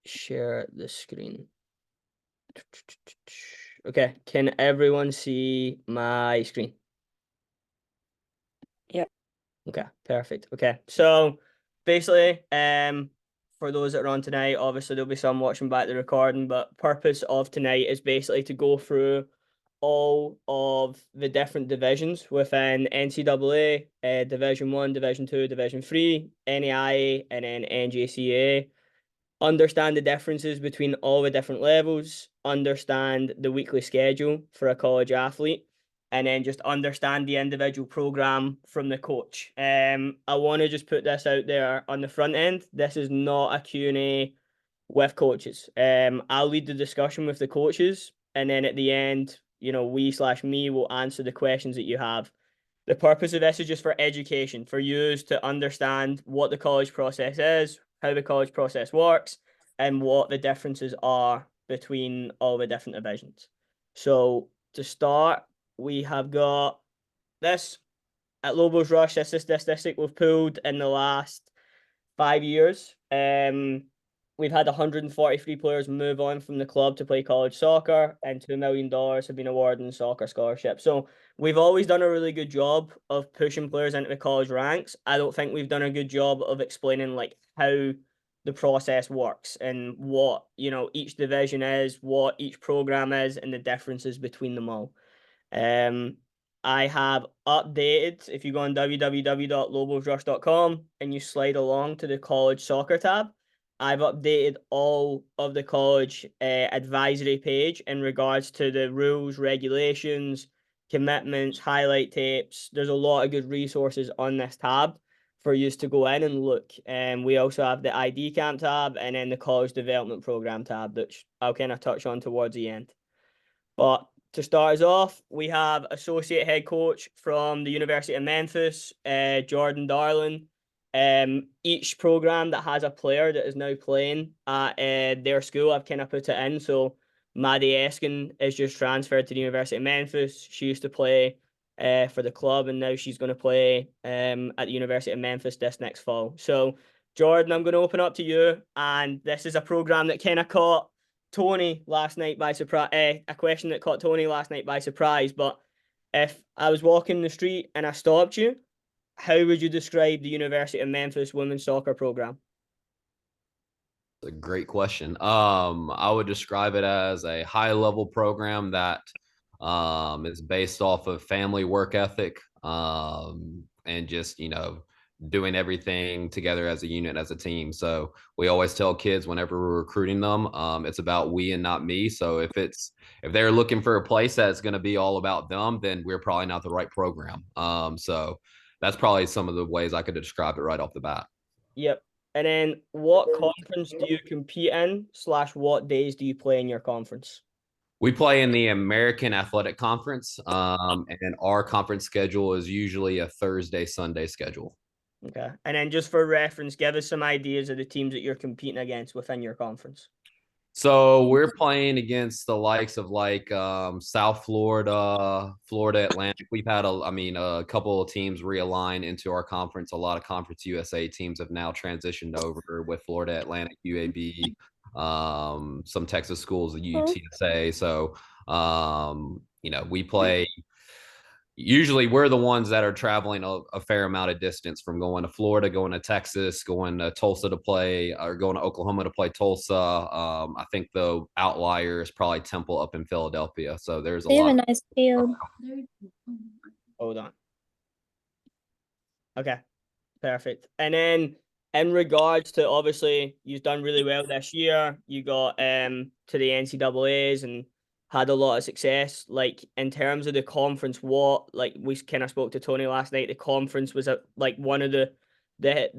share the screen. Okay, can everyone see my screen? Yep. Okay, perfect. Okay, so basically, for those that are on tonight, obviously there'll be some watching back the recording, but purpose of tonight is basically to go through all of the different divisions within NCAA, Division 1, Division 2, Division 3, NAIA, and then NJCAA. Understand the differences between all the different levels, understand the weekly schedule for a college athlete, and then just understand the individual program from the coach. I want to just put this out there on the front end. This is not a Q&A with coaches. I'll lead the discussion with the coaches, and then at the end, we/me will answer the questions that you have. The purpose of this is just for education, for you to understand what the college process is, how the college process works, and what the differences are between all the different divisions. So to start, we have got this at Lobos Rush. This is the statistic we've pulled in the last 5 years. We've had 143 players move on from the club to play college soccer, and $2 million have been awarded in soccer scholarships. So we've always done a really good job of pushing players into the college ranks. I don't think we've done a good job of explaining like how the process works and what each division is, what each program is, and the differences between them all. I have updated, if you go on www.lobosrush.com and you slide along to the college soccer tab, I've updated all of the college advisory page in regards to the rules, regulations, commitments, highlight tapes. There's a lot of good resources on this tab for you to go in and look. We also have the ID camp tab and then the college development program tab, which I'll kind of touch on towards the end. But to start us off, we have associate head coach from the University of Memphis, Jordan Darling. Each program that has a player that is now playing at their school, I've kind of put it in. So Maddie Eskin is just transferred to the University of Memphis. She used to play for the club, and now she's going to play at the University of Memphis this next fall. So Jordan, I'm going to open up to you, and this is a program that kind of caught Tony last night by surprise. A question that caught Tony last night by surprise. But if I was walking the street and I stopped you, how would you describe the University of Memphis women's soccer program? A great question. I would describe it as a high level program that is based off of family work ethic, and just doing everything together as a unit, as a team. So we always tell kids whenever we're recruiting them, it's about we and not me. So if they're looking for a place that's going to be all about them, then we're probably not the right program. So that's probably some of the ways I could describe it right off the bat. Yep. And then what conference do you compete in / what days do you play in your conference? We play in the American Athletic Conference, and our conference schedule is usually a Thursday, Sunday schedule. Okay. And then just for reference, give us some ideas of the teams that you're competing against within your conference. So we're playing against the likes of South Florida, Florida Atlantic. We've had a couple of teams realign into our conference. A lot of Conference USA teams have now transitioned over with Florida Atlantic, UAB, some Texas schools, the UTSA. So we play. Usually we're the ones that are traveling a fair amount of distance, from going to Florida, going to Texas, going to Tulsa to play, or going to Oklahoma to play Tulsa. I think the outlier is probably Temple up in Philadelphia. So there's a They have lot. a nice field. Hold on. Okay, perfect. And then in regards to, obviously you've done really well this year. You got to the NCAAs and had a lot of success. Like in terms of the conference, what we kind of spoke to Tony last night. The conference was one of the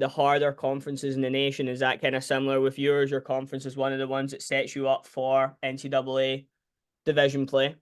harder conferences in the nation. Is that kind of similar with yours? Your conference is one of the ones that sets you up for NCAA division play.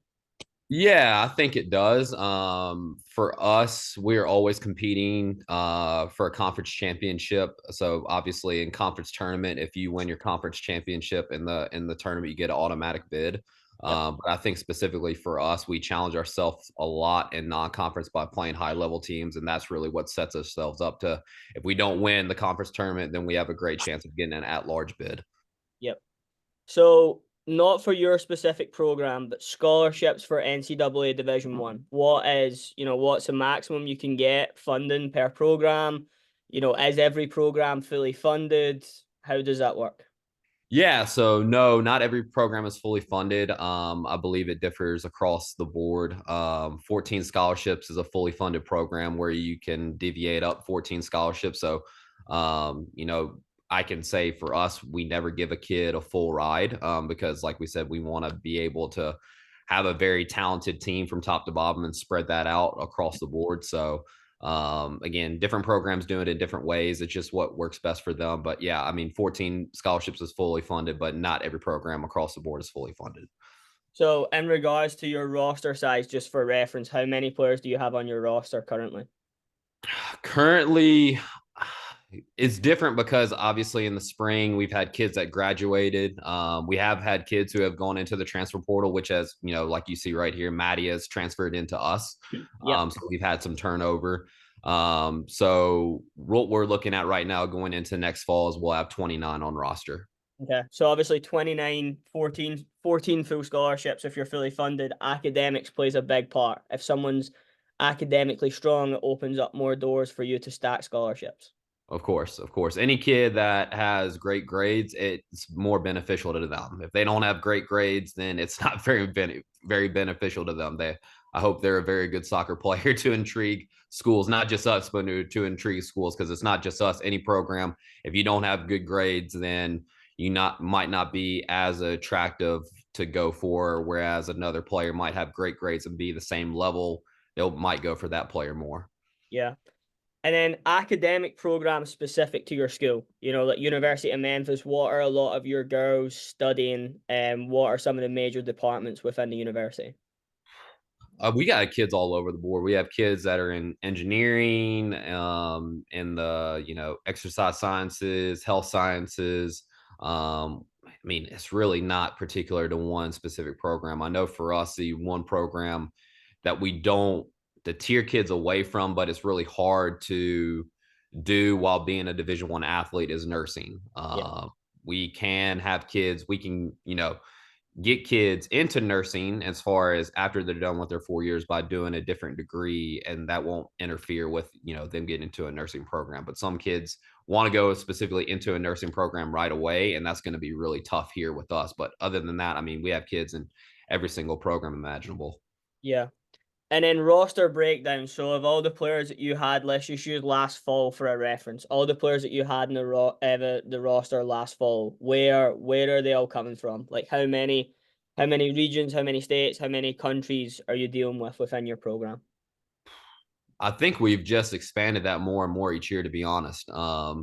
Yeah, I think it does. For us, we're always competing for a conference championship. So obviously in conference tournament, if you win your conference championship in the tournament, you get an automatic bid. But I think specifically for us, we challenge ourselves a lot in non-conference by playing high-level teams, and that's really what sets ourselves up to, if we don't win the conference tournament, then we have a great chance of getting an at-large bid. Yep. So not for your specific program, but scholarships for NCAA Division One. What's the maximum you can get funding per program? Is every program fully funded? How does that work? Yeah, so no, not every program is fully funded. I believe it differs across the board. 14 scholarships is a fully funded program where you can deviate up 14 scholarships. So, I can say for us, we never give a kid a full ride because, like we said, we want to be able to have a very talented team from top to bottom and spread that out across the board. So, again, different programs do it in different ways. It's just what works best for them. But yeah, I mean, 14 scholarships is fully funded, but not every program across the board is fully funded. So in regards to your roster size, just for reference, how many players do you have on your roster currently? Currently, it's different because obviously in the spring we've had kids that graduated. We have had kids who have gone into the transfer portal, which, as you know, like you see right here, Maddie has transferred into us. Yep. So we've had some turnover. So what we're looking at right now going into next fall is we'll have 29 on roster. Okay. So obviously 29, 14 full scholarships if you're fully funded. Academics plays a big part. If someone's academically strong, it opens up more doors for you to stack scholarships. Of course, of course. Any kid that has great grades, it's more beneficial to them. If they don't have great grades, then it's not very beneficial to them. I hope they're a very good soccer player to intrigue schools, not just us, but to intrigue schools, because it's not just us. Any program, if you don't have good grades, then you might not be as attractive to go for. Whereas another player might have great grades and be the same level, they might go for that player more. Yeah. And then academic programs specific to your school, like University of Memphis, what are a lot of your girls studying and what are some of the major departments within the university? We got kids all over the board. We have kids that are in engineering, in the exercise sciences, health sciences. I mean, it's really not particular to one specific program. I know for us, the one program that we don't to tear kids away from, but it's really hard to do while being a Division I athlete is nursing. Yeah. We can have kids. We can get kids into nursing as far as after they're done with their 4 years by doing a different degree, and that won't interfere with them getting into a nursing program. But some kids want to go specifically into a nursing program right away, and that's going to be really tough here with us. But other than that, I mean, we have kids in every single program imaginable. Yeah. And then roster breakdown. So of all the players that you had, let's just use last fall for a reference. All the players that you had in the roster last fall, where are they all coming from? Like how many regions, how many states, how many countries are you dealing with within your program? I think we've just expanded that more and more each year, to be honest. I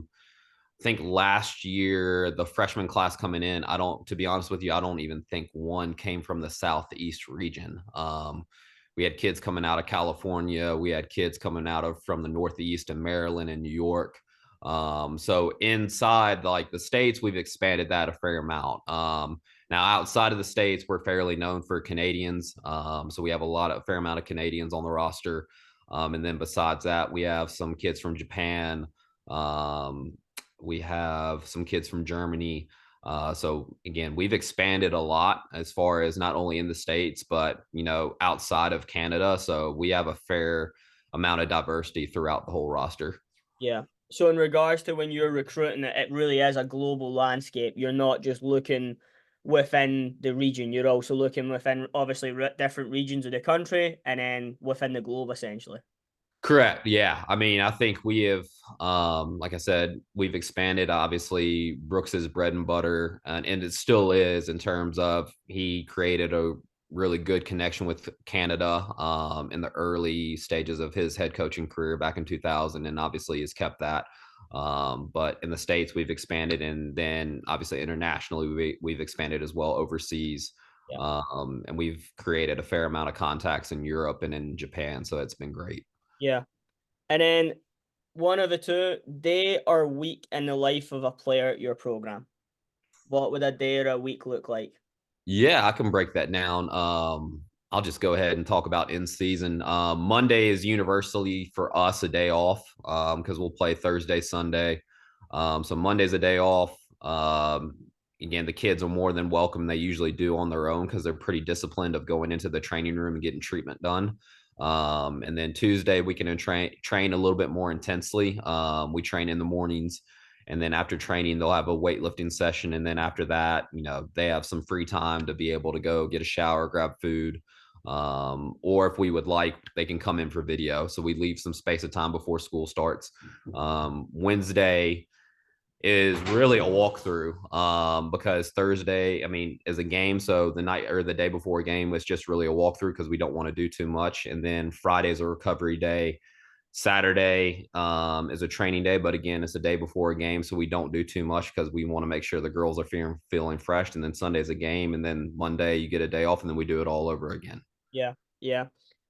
think last year, the freshman class coming in, to be honest with you, I don't even think one came from the Southeast region. We had kids coming out of California. We had kids coming from the Northeast and Maryland and New York. So inside like the States, we've expanded that a fair amount. Now outside of the States, we're fairly known for Canadians. So we have a fair amount of Canadians on the roster. And then besides that, we have some kids from Japan. We have some kids from Germany. So again, we've expanded a lot as far as not only in the States, but outside of Canada. So we have a fair amount of diversity throughout the whole roster. Yeah. So in regards to when you're recruiting, it really is a global landscape. You're not just looking within the region. You're also looking within obviously different regions of the country and then within the globe essentially. Correct. Yeah. I mean, I think we have, like I said, we've expanded. Obviously, Brooks's bread and butter, and it still is in terms of he created a really good connection with Canada in the early stages of his head coaching career back in 2000, and obviously has kept that. But in the States, we've expanded, and then obviously internationally, we've expanded as well overseas. Yeah. And we've created a fair amount of contacts in Europe and in Japan. So it's been great. Yeah. And then one of the two, day or week in the life of a player at your program. What would a day or a week look like? Yeah, I can break that down. I'll just go ahead and talk about in season. Monday is universally for us a day off because we'll play Thursday, Sunday. So Monday's a day off. again, the kids are more than welcome. They usually do on their own because they're pretty disciplined of going into the training room and getting treatment done. And then Tuesday we can train a little bit more intensely. We train in the mornings, and then after training they'll have a weightlifting session, and then after that, they have some free time to be able to go get a shower, grab food, or if we would like, they can come in for video. So we leave some space of time before school starts. Wednesday is really a walkthrough, because Thursday, I mean, is a game. So the night or the day before a game was just really a walkthrough because we don't want to do too much. And then Friday is a recovery day. Saturday is a training day, but again, it's a day before a game, so we don't do too much because we want to make sure the girls are feeling fresh. And then Sunday's a game, and then Monday you get a day off, and then we do it all over again. Yeah, yeah.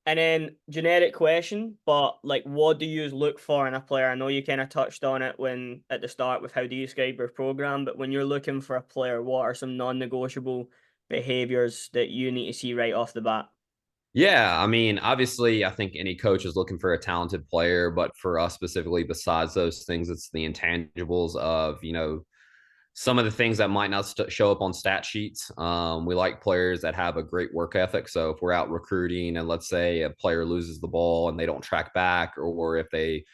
And then generic question, but like, what do you look for in a player? I know you kind of touched on it when at the start with how do you describe your program, but when you're looking for a player, what are some non-negotiable behaviors that you need to see right off the bat? Yeah, I mean, obviously, I think any coach is looking for a talented player, but for us specifically, besides those things, it's the intangibles of, some of the things that might not show up on stat sheets. We like players that have a great work ethic. So if we're out recruiting and let's say a player loses the ball and they don't track back, or if they,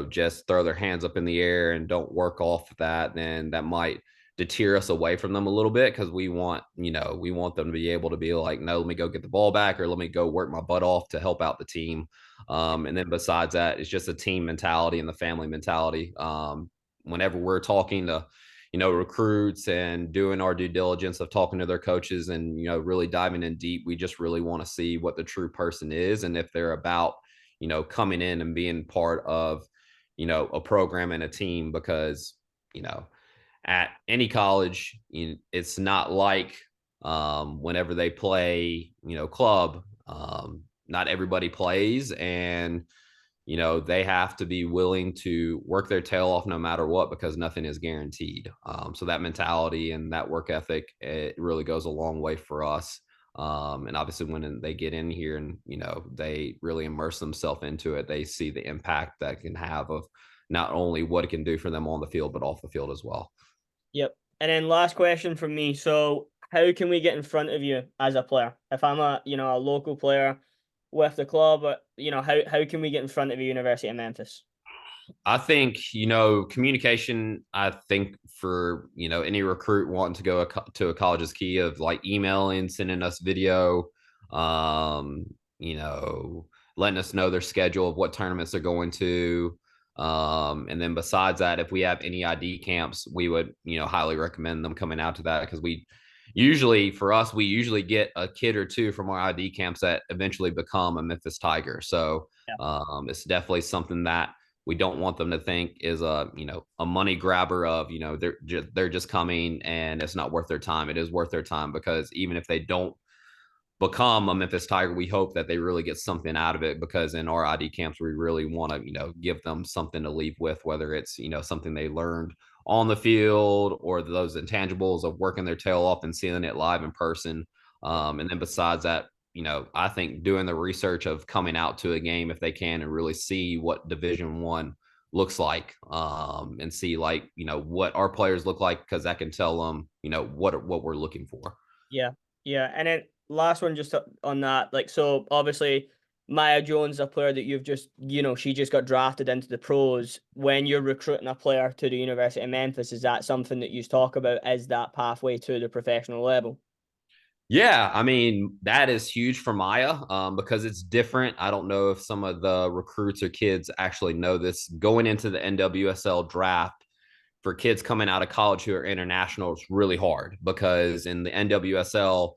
just throw their hands up in the air and don't work off of that, then that might deter us away from them a little bit because we want them to be able to be like, no, let me go get the ball back, or let me go work my butt off to help out the team. And then besides that, it's just a team mentality and the family mentality. Whenever we're talking to recruits and doing our due diligence of talking to their coaches and, really diving in deep, we just really want to see what the true person is. And if they're about, coming in and being part of, a program and a team, because, at any college, it's not like whenever they play, club, not everybody plays. And they have to be willing to work their tail off no matter what, because nothing is guaranteed. So that mentality and that work ethic, it really goes a long way for us. And obviously when they get in here and, they really immerse themselves into it, they see the impact that can have of not only what it can do for them on the field, but off the field as well. Yep. And then last question from me. So how can we get in front of you as a player? If I'm a local player with the club, how can we get in front of the University of Memphis? I think, communication, I think for, any recruit wanting to go to a college is key, of like emailing, sending us video, um, you know, letting us know their schedule of what tournaments they're going to. And then besides that, if we have any ID camps, we would, highly recommend them coming out to that, because we usually get a kid or two from our ID camps that eventually become a Memphis Tiger. So Yeah. it's definitely something that we don't want them to think is a money grabber of, they're just coming and it's not worth their time. It is worth their time, because even if they don't become a Memphis Tiger, we hope that they really get something out of it, because in our ID camps, we really want to, give them something to leave with, whether it's, something they learned on the field, or those intangibles of working their tail off and seeing it live in person. And then besides that, I think doing the research of coming out to a game if they can and really see what Division I looks like, and see like, what our players look like, because that can tell them, what we're looking for. Yeah. Yeah. And then last one just on that, like, so obviously Maya Jones, a player that you've just, she just got drafted into the pros. When you're recruiting a player to the University of Memphis, is that something that you talk about as that pathway to the professional level? Yeah, I mean, that is huge for Maya, because it's different. I don't know if some of the recruits or kids actually know this. Going into the NWSL draft for kids coming out of college who are international, it's really hard, because in the NWSL,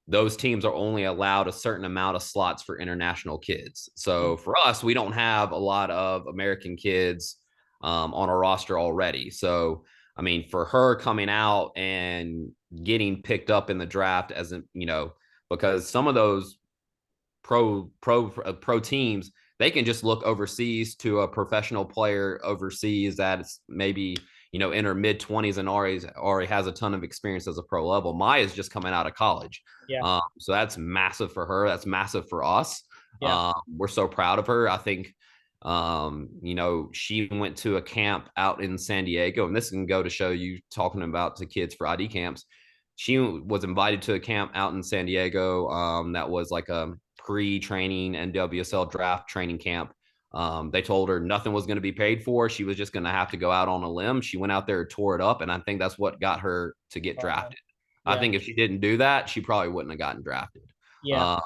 those teams are only allowed a certain amount of slots for international kids. So for us, we don't have a lot of American kids on our roster already. So, I mean, for her coming out and getting picked up in the draft as a, because some of those pro teams, they can just look overseas to a professional player overseas that's maybe, in her mid 20s and already has a ton of experience as a pro level. Maya's just coming out of college. Yeah. So that's massive for her. That's massive for us. Yeah. We're so proud of her. I think You know, she went to a camp out in San Diego, and this can go to show you talking about the kids for ID camps. She was invited to a camp out in San Diego that was like a pre-training NWSL draft training camp. They told her nothing was going to be paid for. She was just going to have to go out on a limb. She went out there and tore it up, and I think that's what got her to get drafted. I Yeah. think if she didn't do that, she probably wouldn't have gotten drafted. Yeah.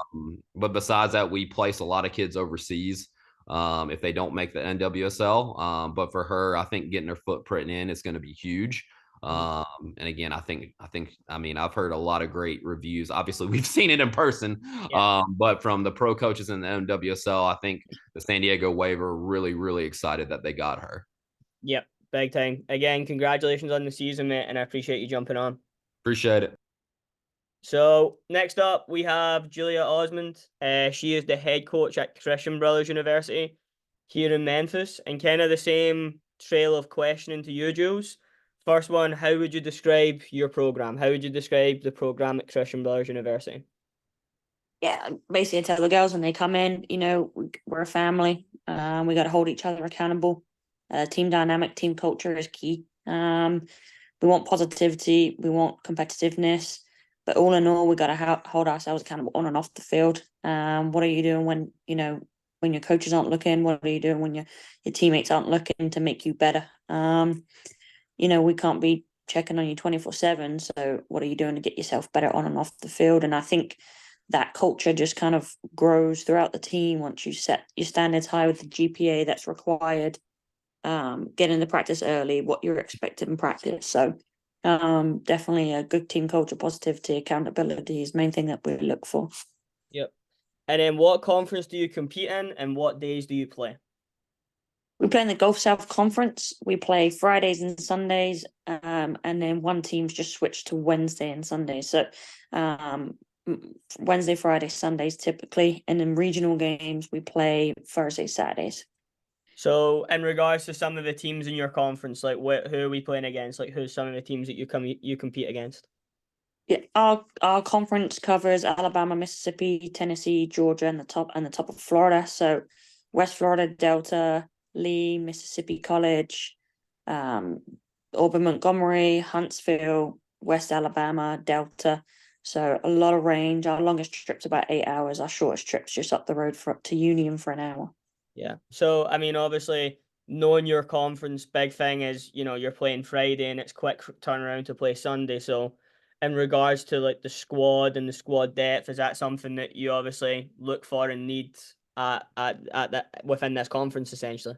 But besides that, we place a lot of kids overseas if they don't make the NWSL. But for her, I think getting her footprint in is going to be huge. And again, I mean, I've heard a lot of great reviews. Obviously, we've seen it in person, Yeah. but from the pro coaches in the NWSL, I think the San Diego Wave are really, really excited that they got her. Yep. Big time. Again, congratulations on the season, mate, and I appreciate you jumping on. Appreciate it. So next up, we have Julia Osmond. She is the head coach at Christian Brothers University here in Memphis, and kind of the same trail of questioning to you, Jules. First one, how would you describe your program? How would you describe the program at Christian Brothers University? Yeah, basically I tell the girls when they come in, we're a family. We got to hold each other accountable. Team dynamic, team culture is key. We want positivity, we want competitiveness, but all in all, we got to hold ourselves accountable on and off the field. What are you doing when when your coaches aren't looking? What are you doing when your teammates aren't looking to make you better? We can't be checking on you 24/7. So what are you doing to get yourself better on and off the field? And I think that culture just kind of grows throughout the team once you set your standards high with the GPA that's required. Get into practice early, what you're expected in practice. So definitely a good team culture, positivity, accountability is the main thing that we look for. Yep. And then what conference do you compete in and what days do you play? We play in the Gulf South Conference. We play Fridays and Sundays, and then one team's just switched to Wednesday and Sundays. So Wednesday, Friday, Sundays typically, and in regional games we play Thursday, Saturdays. So in regards to some of the teams in your conference, like who are we playing against? Like who's some of the teams that you compete against? Yeah, our conference covers Alabama, Mississippi, Tennessee, Georgia, and the top of Florida. So West Florida, Delta, Lee, Mississippi College, Auburn, Montgomery, Huntsville, West Alabama, Delta. So a lot of range. Our longest trip's about 8 hours. Our shortest trip's just up the road to Union for an hour. Yeah. So I mean, obviously, knowing your conference, big thing is you're playing Friday and it's quick turnaround to play Sunday. So in regards to like the squad and the squad depth, is that something that you obviously look for and need at that within this conference essentially?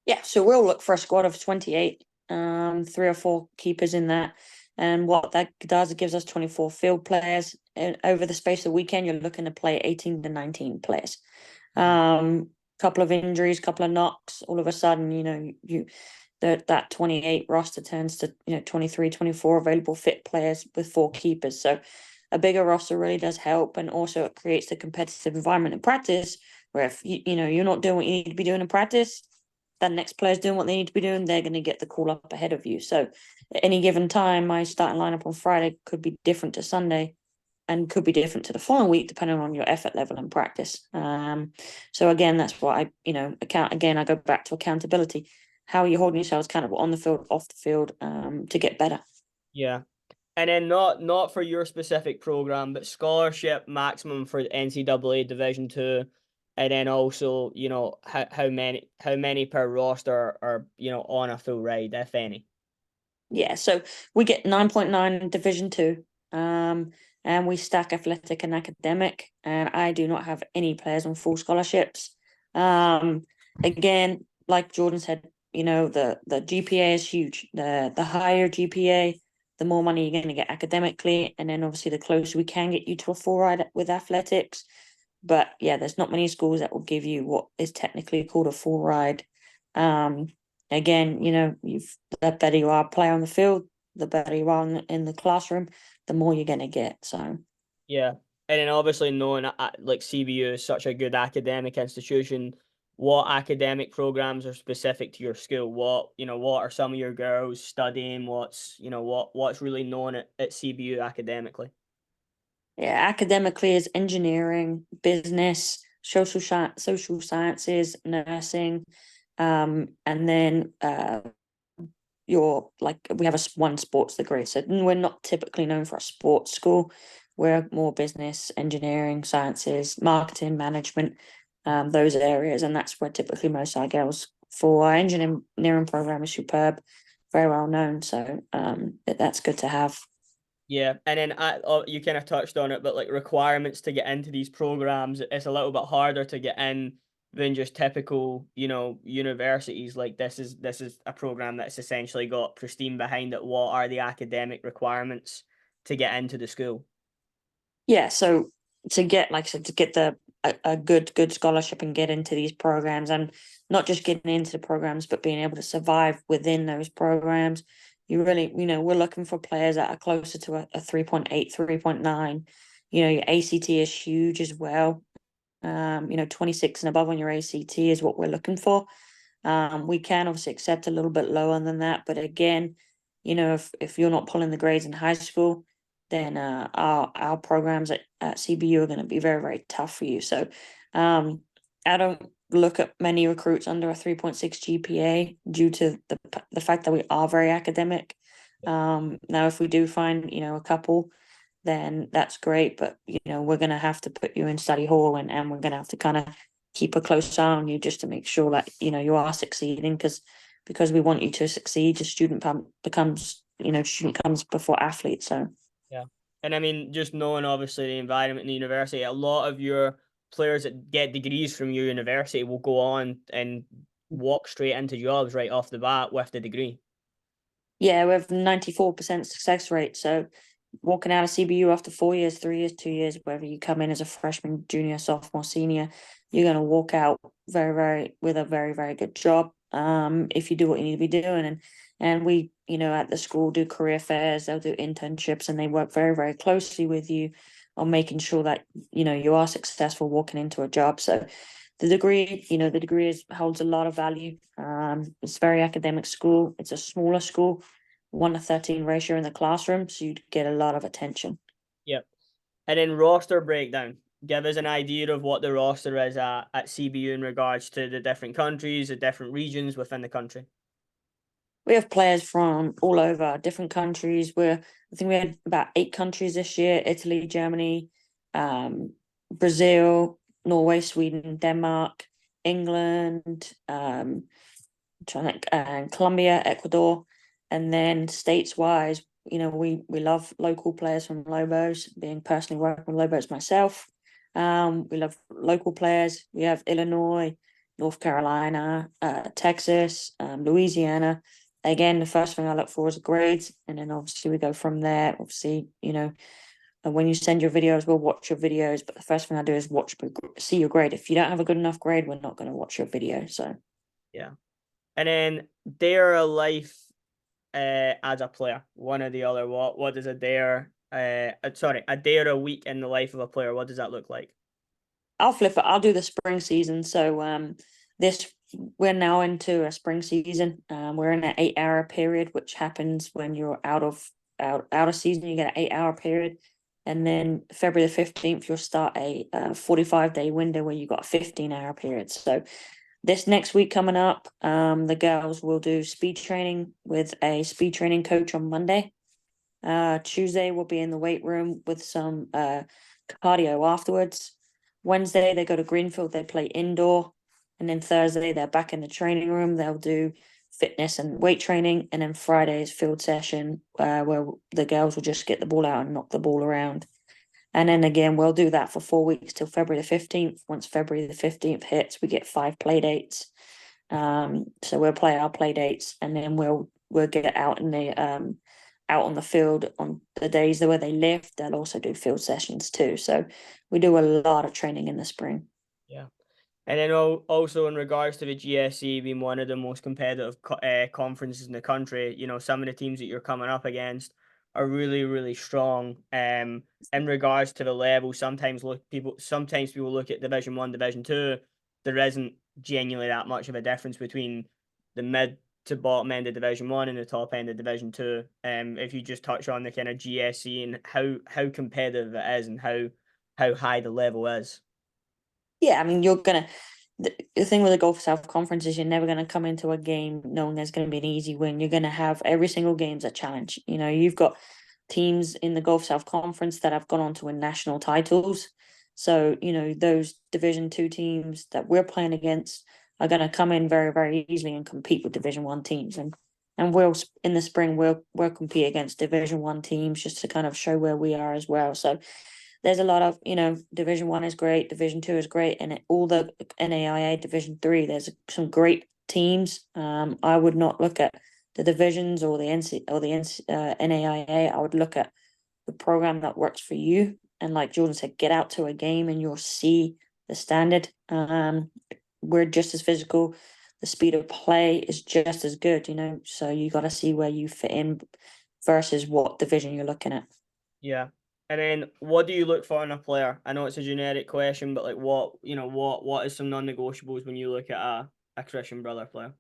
Yeah, so we'll look for a squad of 28, 3 or 4 keepers in that. And what that does, it gives us 24 field players. And over the space of the weekend, you're looking to play 18 to 19 players. Couple of injuries, couple of knocks, all of a sudden, that 28 roster turns to 23, 24 available fit players with 4 keepers. So a bigger roster really does help, and also it creates a competitive environment in practice where if you're not doing what you need to be doing in practice, that next player's doing what they need to be doing, they're going to get the call up ahead of you. So at any given time, my starting lineup on Friday could be different to Sunday and could be different to the following week, depending on your effort level and practice. So again, that's what I go back to accountability. How are you holding yourselves accountable on the field, off the field, to get better? Yeah. And then not for your specific program, but scholarship maximum for NCAA Division II, and then also how many per roster are on a full ride, if any. Yeah, so we get 9.9 Division II, and we stack athletic and academic. And I do not have any players on full scholarships. Again, like Jordan said, the GPA is huge. The higher GPA, the more money you're going to get academically, and then obviously the closer we can get you to a full ride with athletics. But yeah, there's not many schools that will give you what is technically called a full ride. Again, the better you are player on the field, the better you are in the classroom, the more you're going to get. So yeah, and then obviously knowing like CBU is such a good academic institution, what academic programs are specific to your school? What are some of your girls studying? What's really known at CBU academically? yeah, academically is engineering, business, social sciences, nursing, and then we have one sports degree. So we're not typically known for a sports school. We're more business, engineering, sciences, marketing, management, those areas, and that's where typically most of our girls for. Our engineering program is superb, very well known. So that's good to have. Yeah, and then you kind of touched on it, but like requirements to get into these programs, it's a little bit harder to get in than just typical, universities. Like this is a program that's essentially got pristine behind it. What are the academic requirements to get into the school? Yeah, so to get, like I said, to get a good scholarship and get into these programs, and not just getting into the programs, but being able to survive within those programs. You really, we're looking for players that are closer to a 3.8, 3.9. Your ACT is huge as well. 26 and above on your ACT is what we're looking for. We can obviously accept a little bit lower than that, but again, if you're not pulling the grades in high school, then our programs at CBU are going to be very, very tough for you. So I don't look at many recruits under a 3.6 GPA due to the fact that we are very academic. Now, if we do find, a couple, then that's great. But, we're going to have to put you in study hall, and we're going to have to kind of keep a close eye on you just to make sure that, you are succeeding, because we want you to succeed. A student becomes, student comes before athlete. So. Yeah. And I mean, just knowing obviously the environment in the university, a lot of your players that get degrees from your university will go on and walk straight into jobs right off the bat with the degree. Yeah, we have 94% success rate. So walking out of CBU after 4 years, 3 years, 2 years, whether you come in as a freshman, junior, sophomore, senior, you're going to walk out with a very, very good job. If you do what you need to be doing. And we, at the school do career fairs, they'll do internships, and they work very, very closely with you on making sure that, you are successful walking into a job. So the degree, holds a lot of value. It's a very academic school. It's a smaller school, 1-13 ratio in the classroom, so you'd get a lot of attention. Yep. And then roster breakdown. Give us an idea of what the roster is at CBU in regards to the different countries, the different regions within the country. We have players from all over different countries. I think we had about 8 countries this year: Italy, Germany, Brazil, Norway, Sweden, Denmark, England, Colombia, Ecuador. And then states wise, we love local players from Lobos, being personally working with Lobos myself. We love local players. We have Illinois, North Carolina, Texas, Louisiana. Again, the first thing I look for is grades, and then obviously we go from there. Obviously, when you send your videos, we'll watch your videos, but the first thing I do is see your grade. If you don't have a good enough grade, we're not going to watch your video. So, yeah. And then dare a life as a player, one or the other. What does a dare a week in the life of a player, what does that look like? I'll flip it. I'll do the spring season. So we're now into a spring season. We're in an 8-hour period, which happens when you're out of season. You get an 8-hour period, and then February the 15th you'll start a 45-day window where you got a 15-hour period. So this next week coming up, the girls will do speed training with a speed training coach on Monday. Tuesday we'll be in the weight room with some cardio afterwards. Wednesday they go to Greenfield, they play indoor, and then Thursday they're back in the training room. They'll do fitness and weight training, and then Friday is field session where the girls will just get the ball out and knock the ball around. And then again, we'll do that for 4 weeks till February the 15th. Once February the 15th hits, we get 5 play dates. So we'll play our play dates, and then we'll get out in the out on the field on the days where they lift. They'll also do field sessions too. So we do a lot of training in the spring. Yeah. And then also in regards to the GSE being one of the most competitive conferences in the country, some of the teams that you're coming up against are really, really strong. In regards to the level, sometimes people look at Division 1, Division 2. There isn't genuinely that much of a difference between the mid to bottom end of Division 1 and the top end of Division 2. If you just touch on the kind of GSE and how competitive it is and how high the level is. Yeah, I mean, the thing with the Gulf South Conference is you're never gonna come into a game knowing there's gonna be an easy win. You're gonna have every single game's a challenge. You know, you've got teams in the Gulf South Conference that have gone on to win national titles. So, you know, those Division 2 teams that we're playing against are gonna come in very, very easily and compete with Division 1 teams. And we'll in the spring we'll compete against Division 1 teams just to kind of show where we are as well. So there's a lot of, you know, Division 1 is great, Division 2 is great, and all the NAIA Division 3, there's some great teams. I would not look at the divisions or the NAIA. I would look at the program that works for you. And like Jordan said, get out to a game and you'll see the standard. We're just as physical. The speed of play is just as good, you know. So you got to see where you fit in versus what division you're looking at. Yeah. And then what do you look for in a player? I know it's a generic question, but like what is some non-negotiables when you look at a Christian Brother player?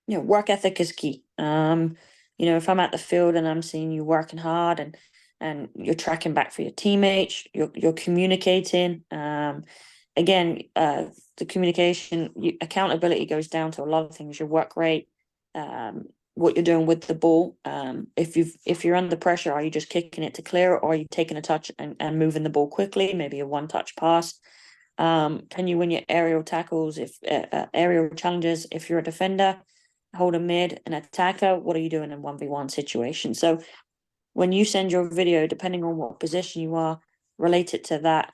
You know, work ethic is key. You know, if I'm at the field and I'm seeing you working hard and you're tracking back for your teammates, you're communicating. Again, the communication, accountability goes down to a lot of things. Your work rate, what you're doing with the ball. If you're under pressure, are you just kicking it to clear, or are you taking a touch and moving the ball quickly? Maybe a one-touch pass. Can you win your aerial tackles? If aerial challenges, if you're a defender, hold a mid, an attacker, what are you doing in 1v1 situations? So when you send your video, depending on what position you are, relate it to that.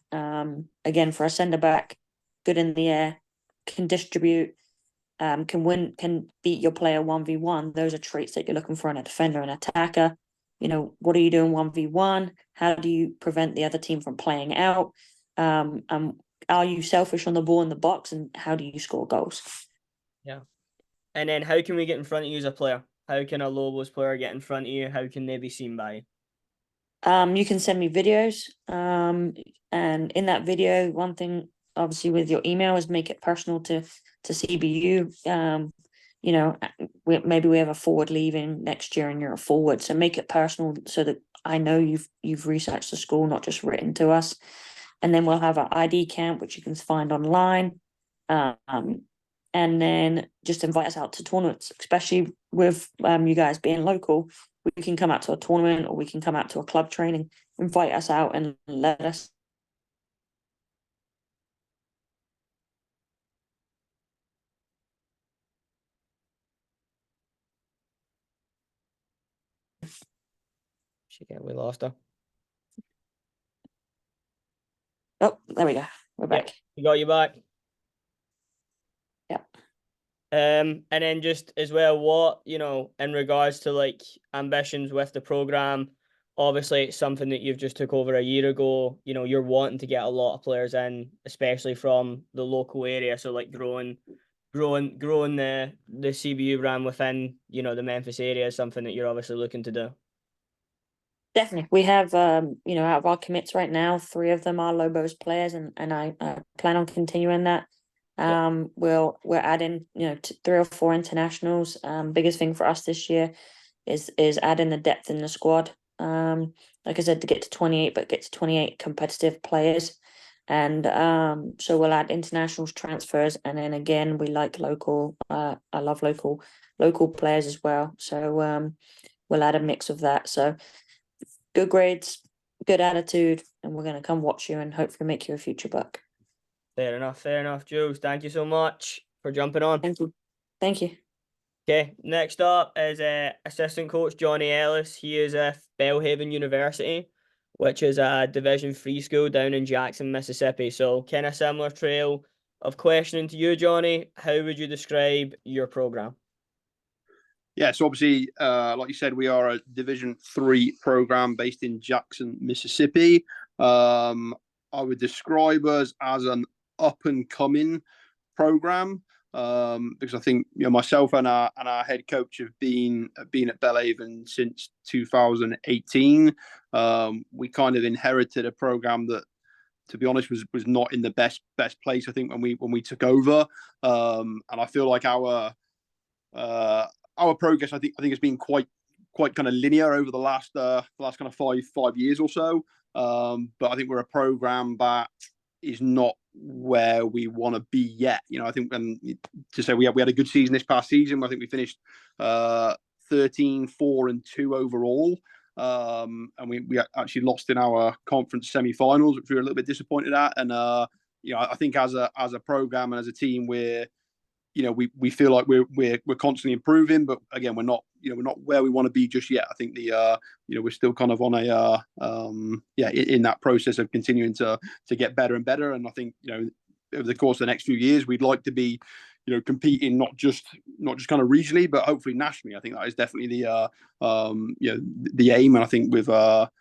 Again, for a centre back, good in the air, can distribute, can beat your player 1v1. Those are traits that you're looking for in a defender and attacker. You know, what are you doing 1v1? How do you prevent the other team from playing out? Are you selfish on the ball in the box, and how do you score goals? Yeah. And then how can we get in front of you as a player? How can a Lobos player get in front of you? How can they be seen by you? You can send me videos. And in that video, one thing obviously with your email is make it personal to CBU. You know, maybe we have a forward leaving next year and you're a forward, so make it personal so that I know you've researched the school, not just written to us. And then we'll have an ID camp, which you can find online. And then just invite us out to tournaments, especially with you guys being local. We can come out to a tournament, or we can come out to a club training. Invite us out and let us. We lost her. Oh, there we go. We're back. We got you back. Yeah. And then just as well, what, you know, in regards to like ambitions with the program, obviously it's something that you've just took over a year ago. You know, you're wanting to get a lot of players in, especially from the local area. So like growing the CBU brand within, you know, the Memphis area is something that you're obviously looking to do. Definitely. We have, you know, out of our commits right now, 3 of them are Lobos players, and I plan on continuing that. We're adding, you know, 3 or 4 internationals. Biggest thing for us this year is adding the depth in the squad. Like I said, to get to 28, but get to 28 competitive players. And so we'll add internationals, transfers, and then again we like local. I love local players as well. So we'll add a mix of that. So good grades, good attitude, and we're going to come watch you and hopefully make you a future buck. Fair enough, Jules. Thank you so much for jumping on. Thank you. Okay, next up is assistant coach Johnny Ellis. He is at Belhaven University, which is a Division 3 school down in Jackson, Mississippi. So kind of similar trail of questioning to you, Johnny. How would you describe your program? Yeah, so obviously, like you said, we are a Division 3 program based in Jackson, Mississippi. I would describe us as an up-and-coming program because I think, you know, myself and our head coach have been at Belhaven since 2018. We kind of inherited a program that, to be honest, was not in the best place, I think, when we took over. And I feel like our progress, I think has been quite kind of linear over the last kind of five years or so. But I think we're a program that not where we want to be yet. You know, I think to say we had a good season this past season. I think we finished 13-4-2 overall. And we actually lost in our conference semi-finals, which we were a little bit disappointed at. And you know, I think as a program and as a team, we feel like we're constantly improving, but again, we're not where we want to be just yet. I think we're still kind of on a in that process of continuing to get better and better. And I think, you know, over the course of the next few years, we'd like to be, you know, competing not just kind of regionally, but hopefully nationally. I think that is definitely the aim. And I think with the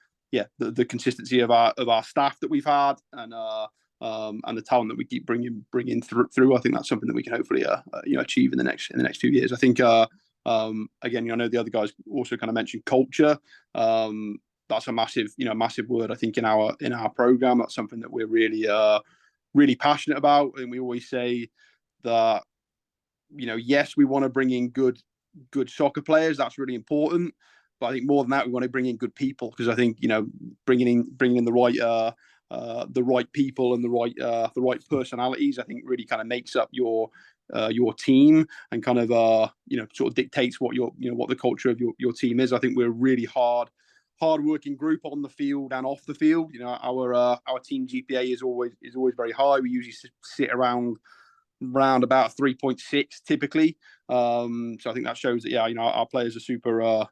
consistency of our staff that we've had and the talent that we keep bringing through, I think that's something that we can hopefully achieve in the next few years. I think again, I know the other guys also kind of mentioned culture. That's a massive word, I think, in our program. That's something that we're really passionate about, and we always say that, you know, yes, we want to bring in good soccer players. That's really important. But I think more than that, we want to bring in good people, because I think, you know, bringing in the right people and the right personalities, I think really kind of makes up your team and kind of sort of dictates what the culture of your team is. I think we're a really hard-working group on the field and off the field. You know, our team GPA is always very high. We usually sit around about 3.6 typically. So I think that shows that, you know, our players are super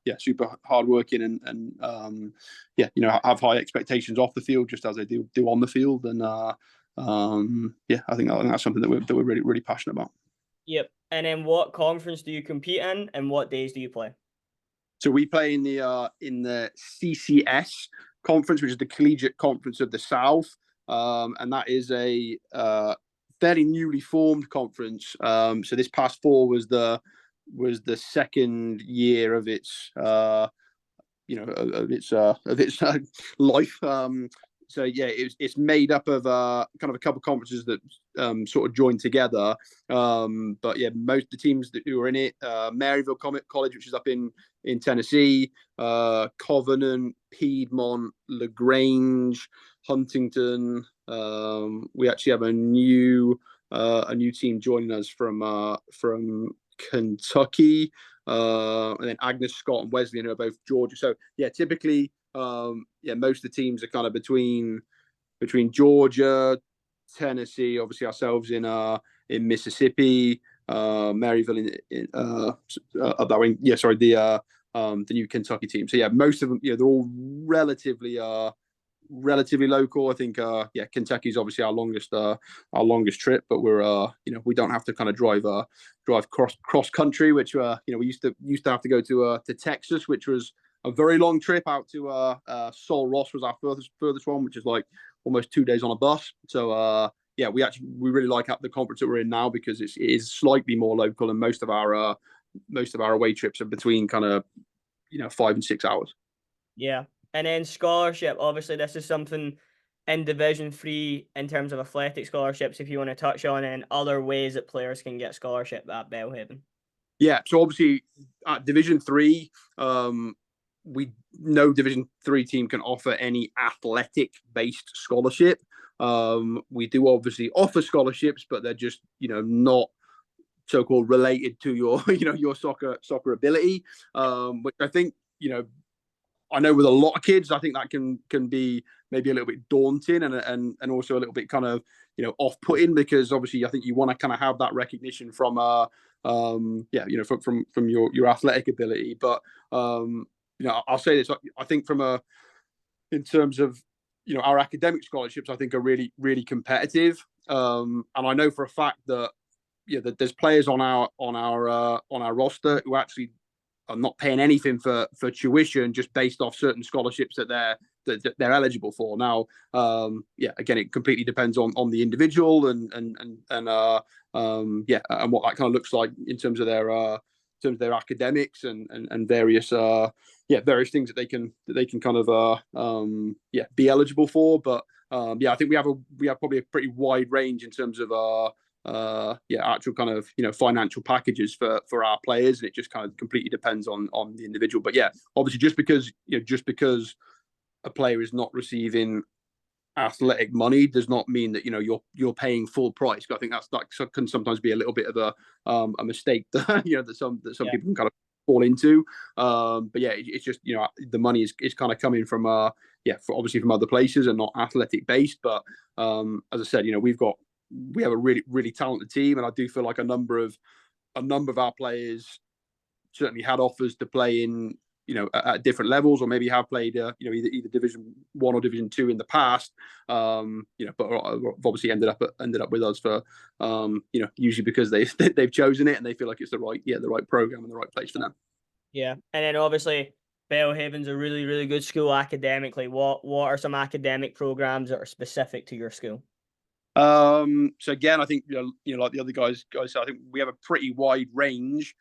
hardworking and have high expectations off the field, just as they do on the field. And I think that's something that we're really, really passionate about. Yep. And then what conference do you compete in, and what days do you play? So we play in the CCS conference, which is the Collegiate Conference of the South, and that is a fairly newly formed conference. So this past fall was the second year of its life. So yeah, it's made up of kind of a couple of conferences that sort of joined together. But yeah, most of the teams who are in it, Maryville College, which is up in Tennessee, Covenant, Piedmont, LaGrange, Huntington. We actually have a new team joining us from Kentucky, and then Agnes Scott and Wesleyan are both Georgia. So yeah, typically, most of the teams are kind of between Georgia, Tennessee, obviously ourselves in Mississippi, Maryville the new Kentucky team. So yeah, most of them, they're all relatively local. I think Kentucky's obviously our longest trip, but we're we don't have to kind of drive cross country, which we used to have to go to Texas, which was a very long trip out to Sol Ross was our furthest one, which is like almost 2 days on a bus. So we really like the conference that we're in now, because it is slightly more local, and most of our away trips are between kind of 5 and 6 hours. Yeah. And then scholarship, obviously this is something in Division 3 in terms of athletic scholarships, if you want to touch on, and other ways that players can get scholarship at Belhaven. Yeah, so obviously at Division 3, we no Division 3 team can offer any athletic-based scholarship. We do obviously offer scholarships, but they're just not so-called related to your your soccer ability, which I think I know with a lot of kids, I think that can be maybe a little bit daunting and also a little bit kind of off-putting, because obviously I think you want to kind of have that recognition from from your athletic ability. But I'll say this: I think in terms of our academic scholarships, I think are really, really competitive. And I know for a fact that that there's players on our roster who actually are not paying anything for tuition, just based off certain scholarships that they're eligible for. Now, again, it completely depends on the individual and what that kind of looks like in terms of their academics and various things that they can kind of be eligible for. But I think we have probably a pretty wide range in terms of actual kind of financial packages for our players, and it just kind of completely depends on the individual. But yeah, obviously just because a player is not receiving athletic money does not mean that you're paying full price. I think that can sometimes be a little bit of a mistake that that some people can kind of fall into. But yeah, it's just the money is kind of coming from obviously from other places and not athletic based. But as I said, we have a really, really talented team, and I do feel like a number of our players certainly had offers to play in at different levels, or maybe have played either Division 1 or Division 2 in the past, but obviously ended up with us for usually because they've chosen it and they feel like it's the right program and the right place for them. Yeah, and then obviously Belhaven's a really, really good school academically. What are some academic programs that are specific to your school? So again, I think like the other guys said, I think we have a pretty wide range.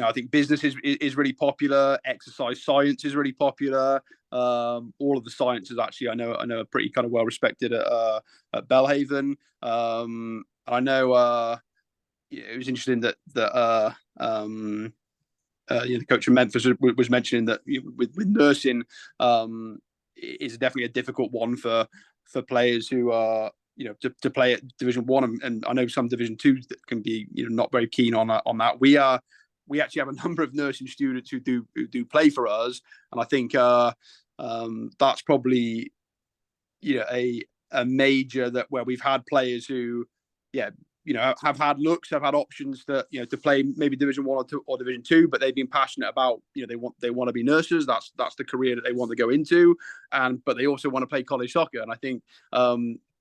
I think business is really popular. Exercise science is really popular. All of the sciences actually I know are pretty kind of well respected at Belhaven. I know it was interesting that the coach from Memphis was mentioning that with nursing is definitely a difficult one for players who are to play at Division 1, and I know some Division 2s that can be not very keen on that. We actually have a number of nursing students who do play for us, and I think that's probably a major that where we've had players who have had options to play maybe Division 1 or Division 2, but they've been passionate about they want to be nurses. That's the career that they want to go into, but they also want to play college soccer. And I think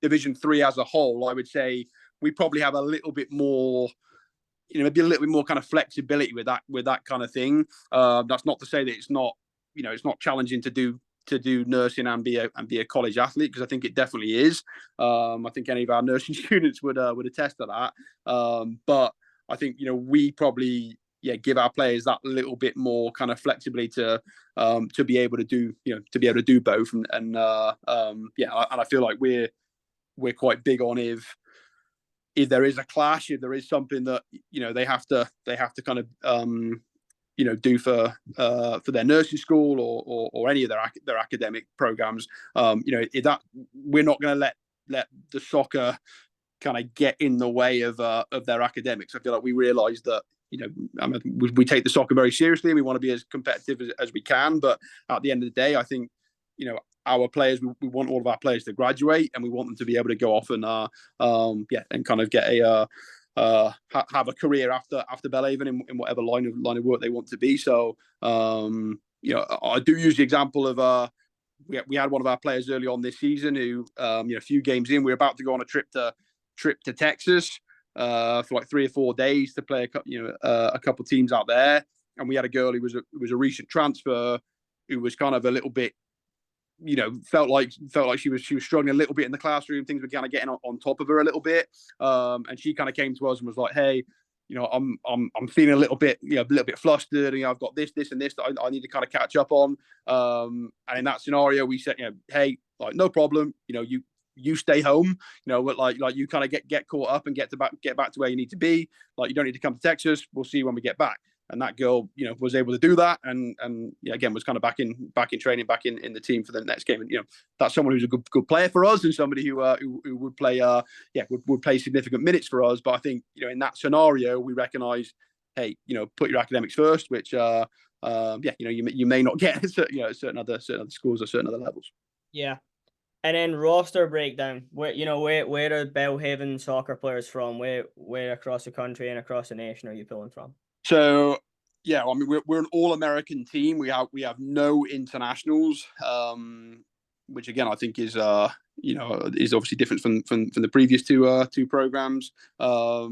Division 3 as a whole, I would say we probably have a little bit more, maybe a little bit more kind of flexibility with that kind of thing. That's not to say that it's not challenging to do nursing and be a college athlete, because I think it definitely is. I think any of our nursing students would attest to that. But I think we probably give our players that little bit more kind of flexibility to be able to do both. And I feel like we're quite big on if there is a clash, if there is something that they have to kind of do for their nursing school or any of their academic programs, if that, we're not going to let the soccer kind of get in the way of their academics. I feel like we realize that we take the soccer very seriously and we want to be as competitive as we can, but at the end of the day, I think our players, we want all of our players to graduate, and we want them to be able to go off and and kind of get have a career after Belhaven in whatever line of work they want to be. So I do use the example of we had one of our players early on this season who a few games in, we were about to go on a trip to Texas for like 3 or 4 days to play a couple of teams out there, and we had a girl who was a recent transfer who was kind of a little bit felt like she was struggling a little bit in the classroom. Things were kind of getting on top of her a little bit, and she kind of came to us and was like, "Hey, I'm feeling a little bit flustered. I've got this and this that I need to kind of catch up on." And in that scenario, we said, "Hey, like no problem. You stay home. Like you kind of get caught up and get back to where you need to be. Like you don't need to come to Texas. We'll see you when we get back." And that girl, was able to do that, and again was kind of back in training, back in the team for the next game. And that's someone who's a good player for us, and somebody who would play would play significant minutes for us. But I think in that scenario, we recognise, hey, put your academics first, which you may not get at certain other schools or certain other levels. Yeah. And then roster breakdown. Where are Belhaven soccer players from? Where across the country and across the nation are you pulling from? So we're an all-American team. We have no internationals, which again I think is obviously different from the previous two programs. But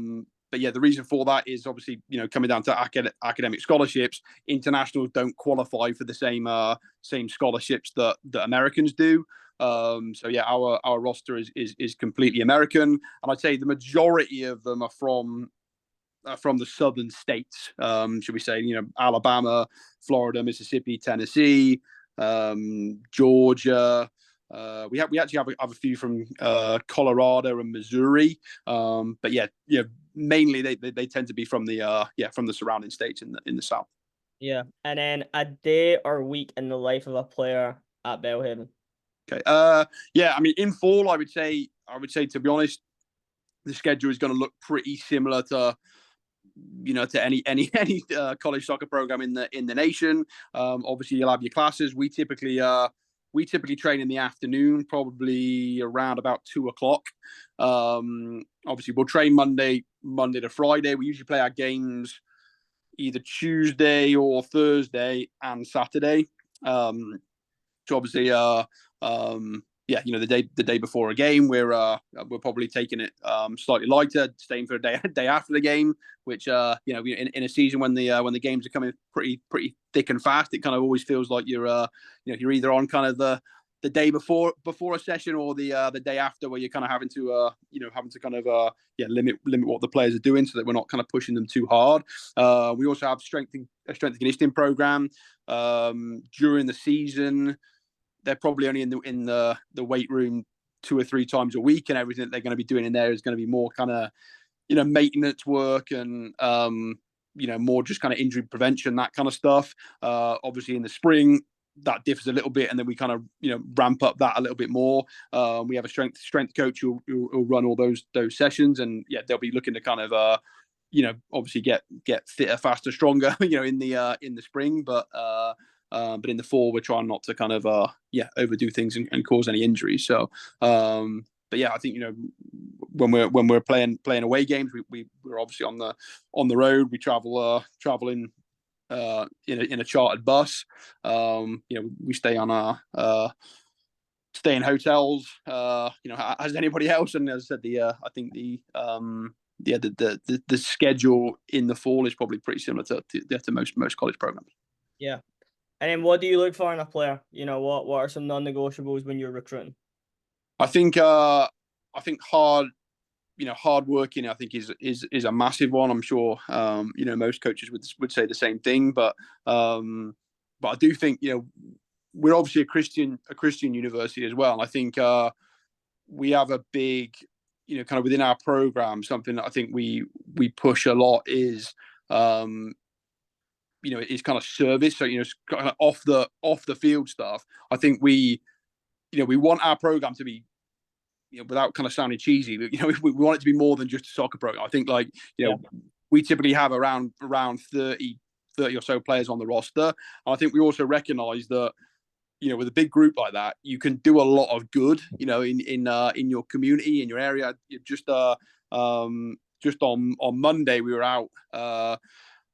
the reason for that is obviously coming down to academic scholarships. Internationals don't qualify for the same scholarships that Americans do. Our roster is completely American, and I'd say the majority of them are from the southern states, should we say, Alabama, Florida, Mississippi, Tennessee, Georgia. We actually have a few from Colorado and Missouri, but mainly they tend to be from the surrounding states in the south. Yeah, and then a day or week in the life of a player at Belhaven. Okay. Yeah. I mean, in fall, I would say to be honest, the schedule is going to look pretty similar to to any college soccer program in the nation. Obviously, you'll have your classes. We typically train in the afternoon, probably around about 2:00. Obviously, we'll train Monday to Friday. We usually play our games either Tuesday or Thursday and Saturday. So obviously, yeah, the day before a game, we're probably taking it slightly lighter, staying for a day after the game. Which in a season when the games are coming pretty thick and fast, it kind of always feels like you're either on kind of the day before a session or the day after, where you're kind of having to kind of limit what the players are doing so that we're not kind of pushing them too hard. We also have a strength and conditioning program during the season. They're probably only in the weight room 2 or 3 times a week, and everything that they're going to be doing in there is going to be more kind of maintenance work and more just kind of injury prevention, that kind of stuff. Obviously in the spring that differs a little bit, and then we kind of ramp up that a little bit more. We have a strength coach who'll run all those sessions, and yeah, they'll be looking to kind of obviously get fitter, faster, stronger in the spring, but in the fall we're trying not to kind of overdo things and cause any injuries. So but yeah, I think when we're playing away games, we're obviously on the road. We travel in a chartered bus. We stay in hotels, as anybody else. And as I said, I think the schedule in the fall is probably pretty similar to most college programs. Yeah. And then what do you look for in a player? What are some non-negotiables when you're recruiting? I think hard working, I think is a massive one. I'm sure most coaches would say the same thing, but I do think we're obviously a Christian university as well. And I think we have a big kind of within our program, something that I think we push a lot is is kind of service. So kind of off the field stuff. I think we want our program to be, without kind of sounding cheesy, but we want it to be more than just a soccer program. I think we typically have around 30 or so players on the roster. And I think we also recognise that with a big group like that, you can do a lot of good in your community, in your area. Just on Monday we were out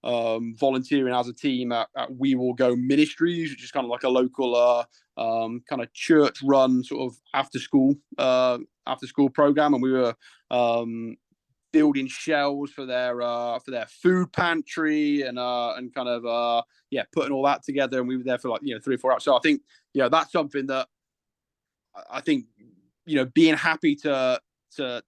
volunteering as a team at We Will Go Ministries, which is kind of like a local kind of church run sort of after school program, and we were building shelves for their food pantry and kind of putting all that together, and we were there for 3 or 4 hours. So I think that's something that I think being happy to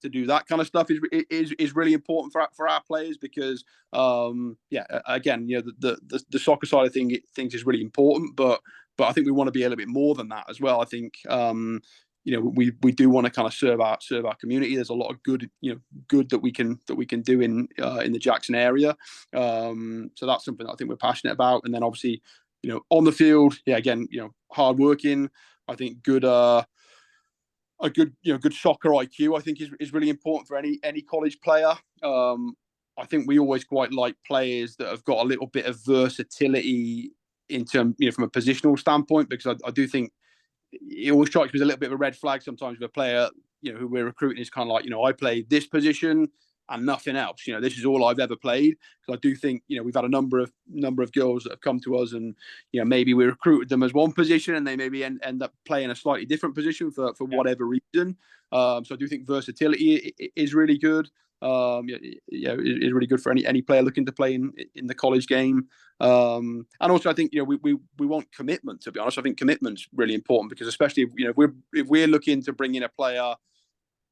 do that kind of stuff is really important for our players, because again the soccer side of things is really important, but I think we want to be a little bit more than that as well. I think we do want to kind of serve our community. There's a lot of good that we can do in the Jackson area, so that's something that I think we're passionate about. And then obviously on the field, again hard working. I think good soccer IQ, I think is really important for any college player. I think we always quite like players that have got a little bit of versatility in terms, from a positional standpoint, because I do think it always strikes me as a little bit of a red flag sometimes with a player, who we're recruiting is kind of like, I play this position and nothing else. This is all I've ever played. Because I do think, we've had a number of girls that have come to us, and maybe we recruited them as one position and they maybe end up playing a slightly different position for whatever reason. So I do think versatility is really good. Is really good for any player looking to play in the college game. And also I think we want commitment. To be honest, I think commitment's really important, because especially if we're looking to bring in a player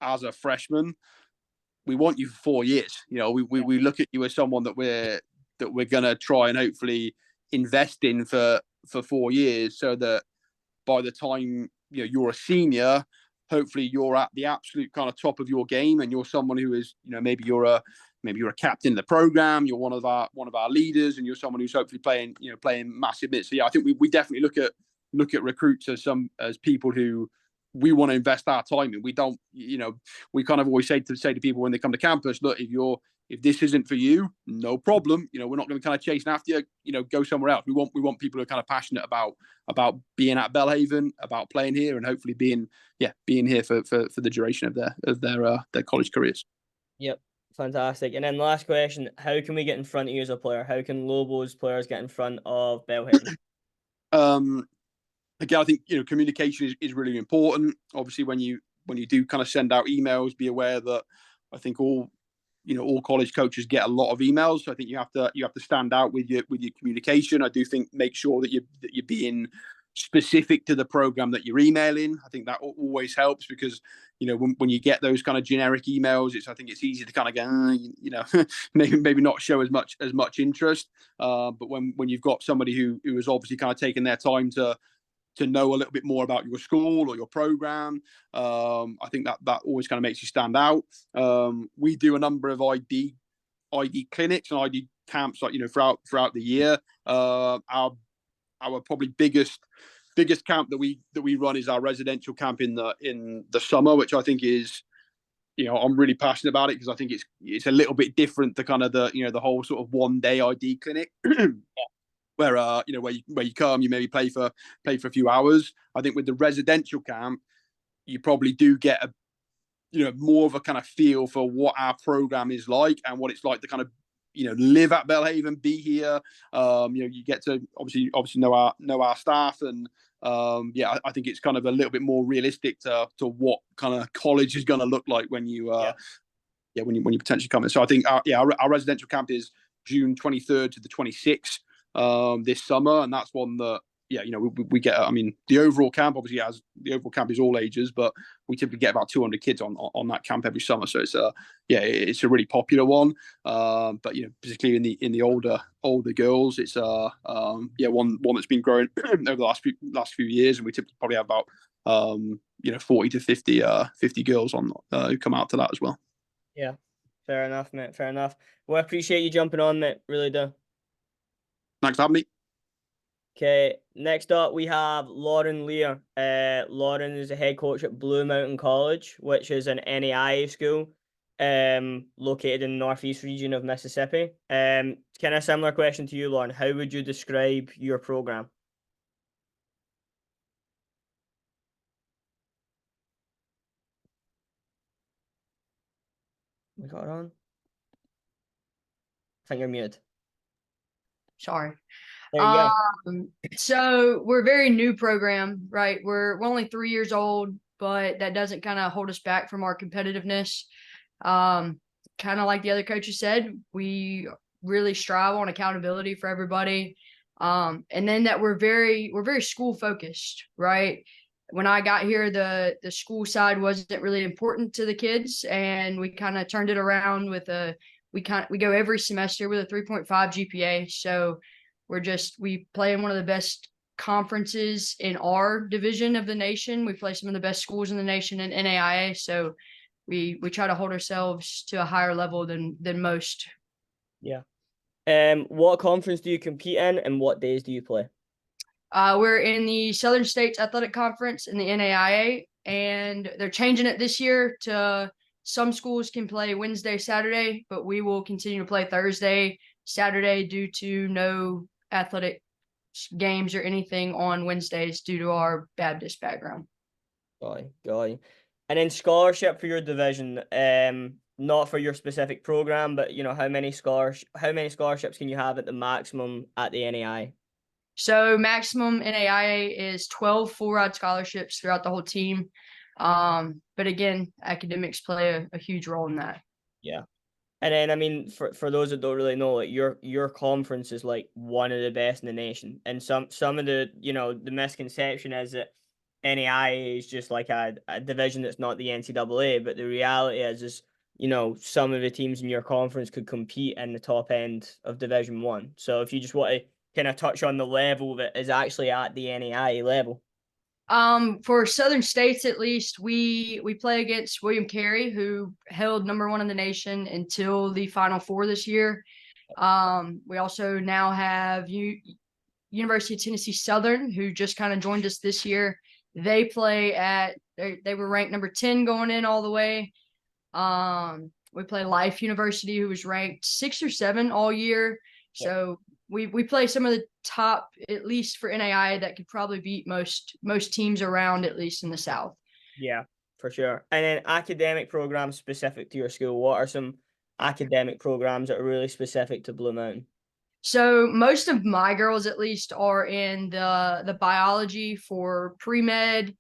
as a freshman, we want you for 4 years. We look at you as someone that we're gonna try and hopefully invest in for 4 years, so that by the time you're a senior, hopefully you're at the absolute kind of top of your game, and you're someone who is maybe you're a captain of the program, you're one of our leaders, and you're someone who's hopefully playing massive bits. So I think we definitely look at recruits as people who we want to invest our time in. We don't, we kind of always say to people when they come to campus, look, if this isn't for you, no problem. We're not going to kind of chase after you. Go somewhere else. We want people who are kind of passionate about being at Belhaven, about playing here, and hopefully being here for the duration of their college careers. Yep, fantastic. And then last question: how can we get in front of you as a player? How can Lobos players get in front of Belhaven? Again, I think communication is really important. Obviously, when you do kind of send out emails, be aware that I think all college coaches get a lot of emails. So I think you have to stand out with your communication. I do think make sure that you're being specific to the program that you're emailing. I think that always helps, because when you get those kind of generic emails, I think it's easy to kind of go maybe not show as much interest. But when you've got somebody who is obviously kind of taking their time to know a little bit more about your school or your program, I think that always kind of makes you stand out. We do a number of ID clinics and ID camps, like throughout the year. Our probably biggest camp that we run is our residential camp in the summer, which I think is, I'm really passionate about it, because I think it's a little bit different to kind of the whole sort of 1 day ID clinic. Where where you come, you maybe play for a few hours. I think with the residential camp, you probably do get more of a kind of feel for what our program is like and what it's like to kind of live at Belhaven, be here. You get to obviously know our staff, and I think it's kind of a little bit more realistic to what kind of college is going to look like when you when you potentially come in. So I think our residential camp is June 23rd to the 26th. This summer, and that's one that we get. I mean, the overall camp is all ages, but we typically get about 200 kids on that camp every summer. So it's a really popular one. But particularly in the older girls, it's one that's been growing over the last few years, and we typically probably have about 40 to 50 girls on who come out to that as well. Yeah, fair enough, mate. Fair enough. Well, I appreciate you jumping on, mate. Really do. Thanks for having me. Okay, next up we have Lauren Lear. Lauren is a head coach at Blue Mountain College, which is an NAIA school located in the northeast region of Mississippi. Kind of similar question to you, Lauren. How would you describe your program? We got it on? I think you're muted. Sorry. There you go. So we're a very new program, right? We're only 3 years old, but that doesn't kind of hold us back from our competitiveness. Kind of like the other coaches said, we really strive on accountability for everybody. And then that we're very school focused, right? When I got here, the school side wasn't really important to the kids, and we kind of turned it around with we go every semester with a 3.5 GPA. So we play in one of the best conferences in our division of the nation. We play some of the best schools in the nation in NAIA. So we try to hold ourselves to a higher level than most. Yeah. What conference do you compete in, and what days do you play? We're in the Southern States Athletic Conference in the NAIA, and they're changing it this year to some schools can play Wednesday, Saturday, but we will continue to play Thursday, Saturday due to no athletic games or anything on Wednesdays due to our Baptist background. Got you. And then scholarship for your division, not for your specific program, but how many scholarships can you have at the maximum at the NAIA? So maximum NAIA is 12 full-ride scholarships throughout the whole team. But again, academics play a huge role in that. Yeah. And then, I mean, for those that don't really know, like your conference is like one of the best in the nation. And some of the, the misconception is that NAIA is just like a division that's not the NCAA, but the reality is some of the teams in your conference could compete in the top end of Division 1. So if you just want to kind of touch on the level that is actually at the NAIA level. For Southern States, at least, we play against William Carey, who held #1 in the nation until the Final Four this year. We also now have University of Tennessee Southern, who just kind of joined us this year. They play at They were ranked number 10 going in all the way. We play Life University, who was ranked 6 or 7 all year. So we play some of the top, at least for NAIA, that could probably beat most teams around, at least in the South. Yeah, for sure. And then academic programs specific to your school. What are some academic programs that are really specific to Blue Mountain? So most of my girls, at least, are in the biology for pre-med,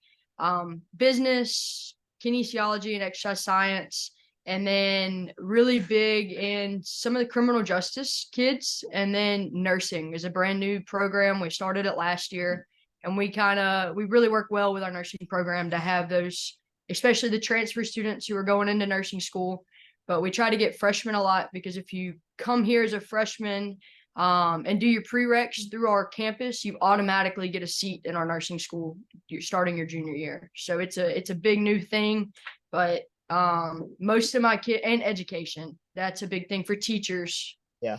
business, kinesiology, and exercise science, and then really big in some of the criminal justice kids, and then nursing is a brand new program. We started it last year, and we really work well with our nursing program to have those, especially the transfer students who are going into nursing school. But we try to get freshmen a lot, because if you come here as a freshman and do your prereqs through our campus, you automatically get a seat in our nursing school. You're starting your junior year. So it's a big new thing, but most of my and education, that's a big thing for teachers. Yeah.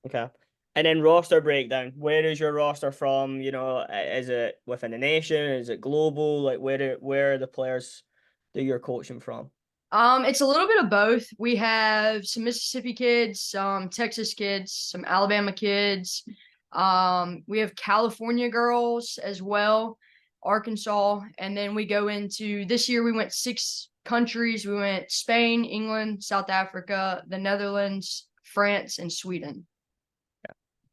Okay. And then roster breakdown. Where is your roster from? You know, is it within the nation? Is it global? Like where are the players that you're coaching from? It's a little bit of both. We have some Mississippi kids, some Texas kids, some Alabama kids. We have California girls as well, Arkansas. And then we go into this year, we went 6 countries. We went Spain, England, South Africa, the Netherlands, France, and Sweden.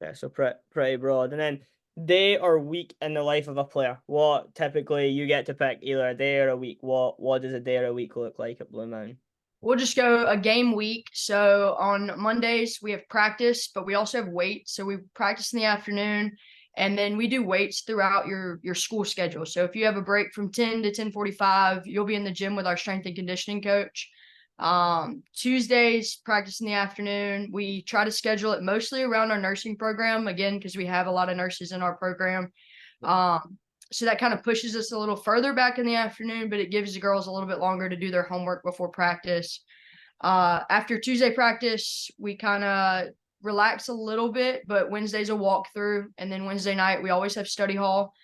Yeah, so pretty broad. And then day or week in the life of a player. What typically you get to pick either a day or a week. What does a day or a week look like at Blue Mountain? We'll just go a game week. So on Mondays we have practice, but we also have weights. So we practice in the afternoon, and then we do weights throughout your school schedule. So if you have a break from 10 to 10:45, you'll be in the gym with our strength and conditioning coach. Tuesdays, practice in the afternoon. We try to schedule it mostly around our nursing program, again, because we have a lot of nurses in our program. So that kind of pushes us a little further back in the afternoon, but it gives the girls a little bit longer to do their homework before practice. After Tuesday practice, we kind of relax a little bit, but Wednesday's a walkthrough, and then Wednesday night we always have study hall.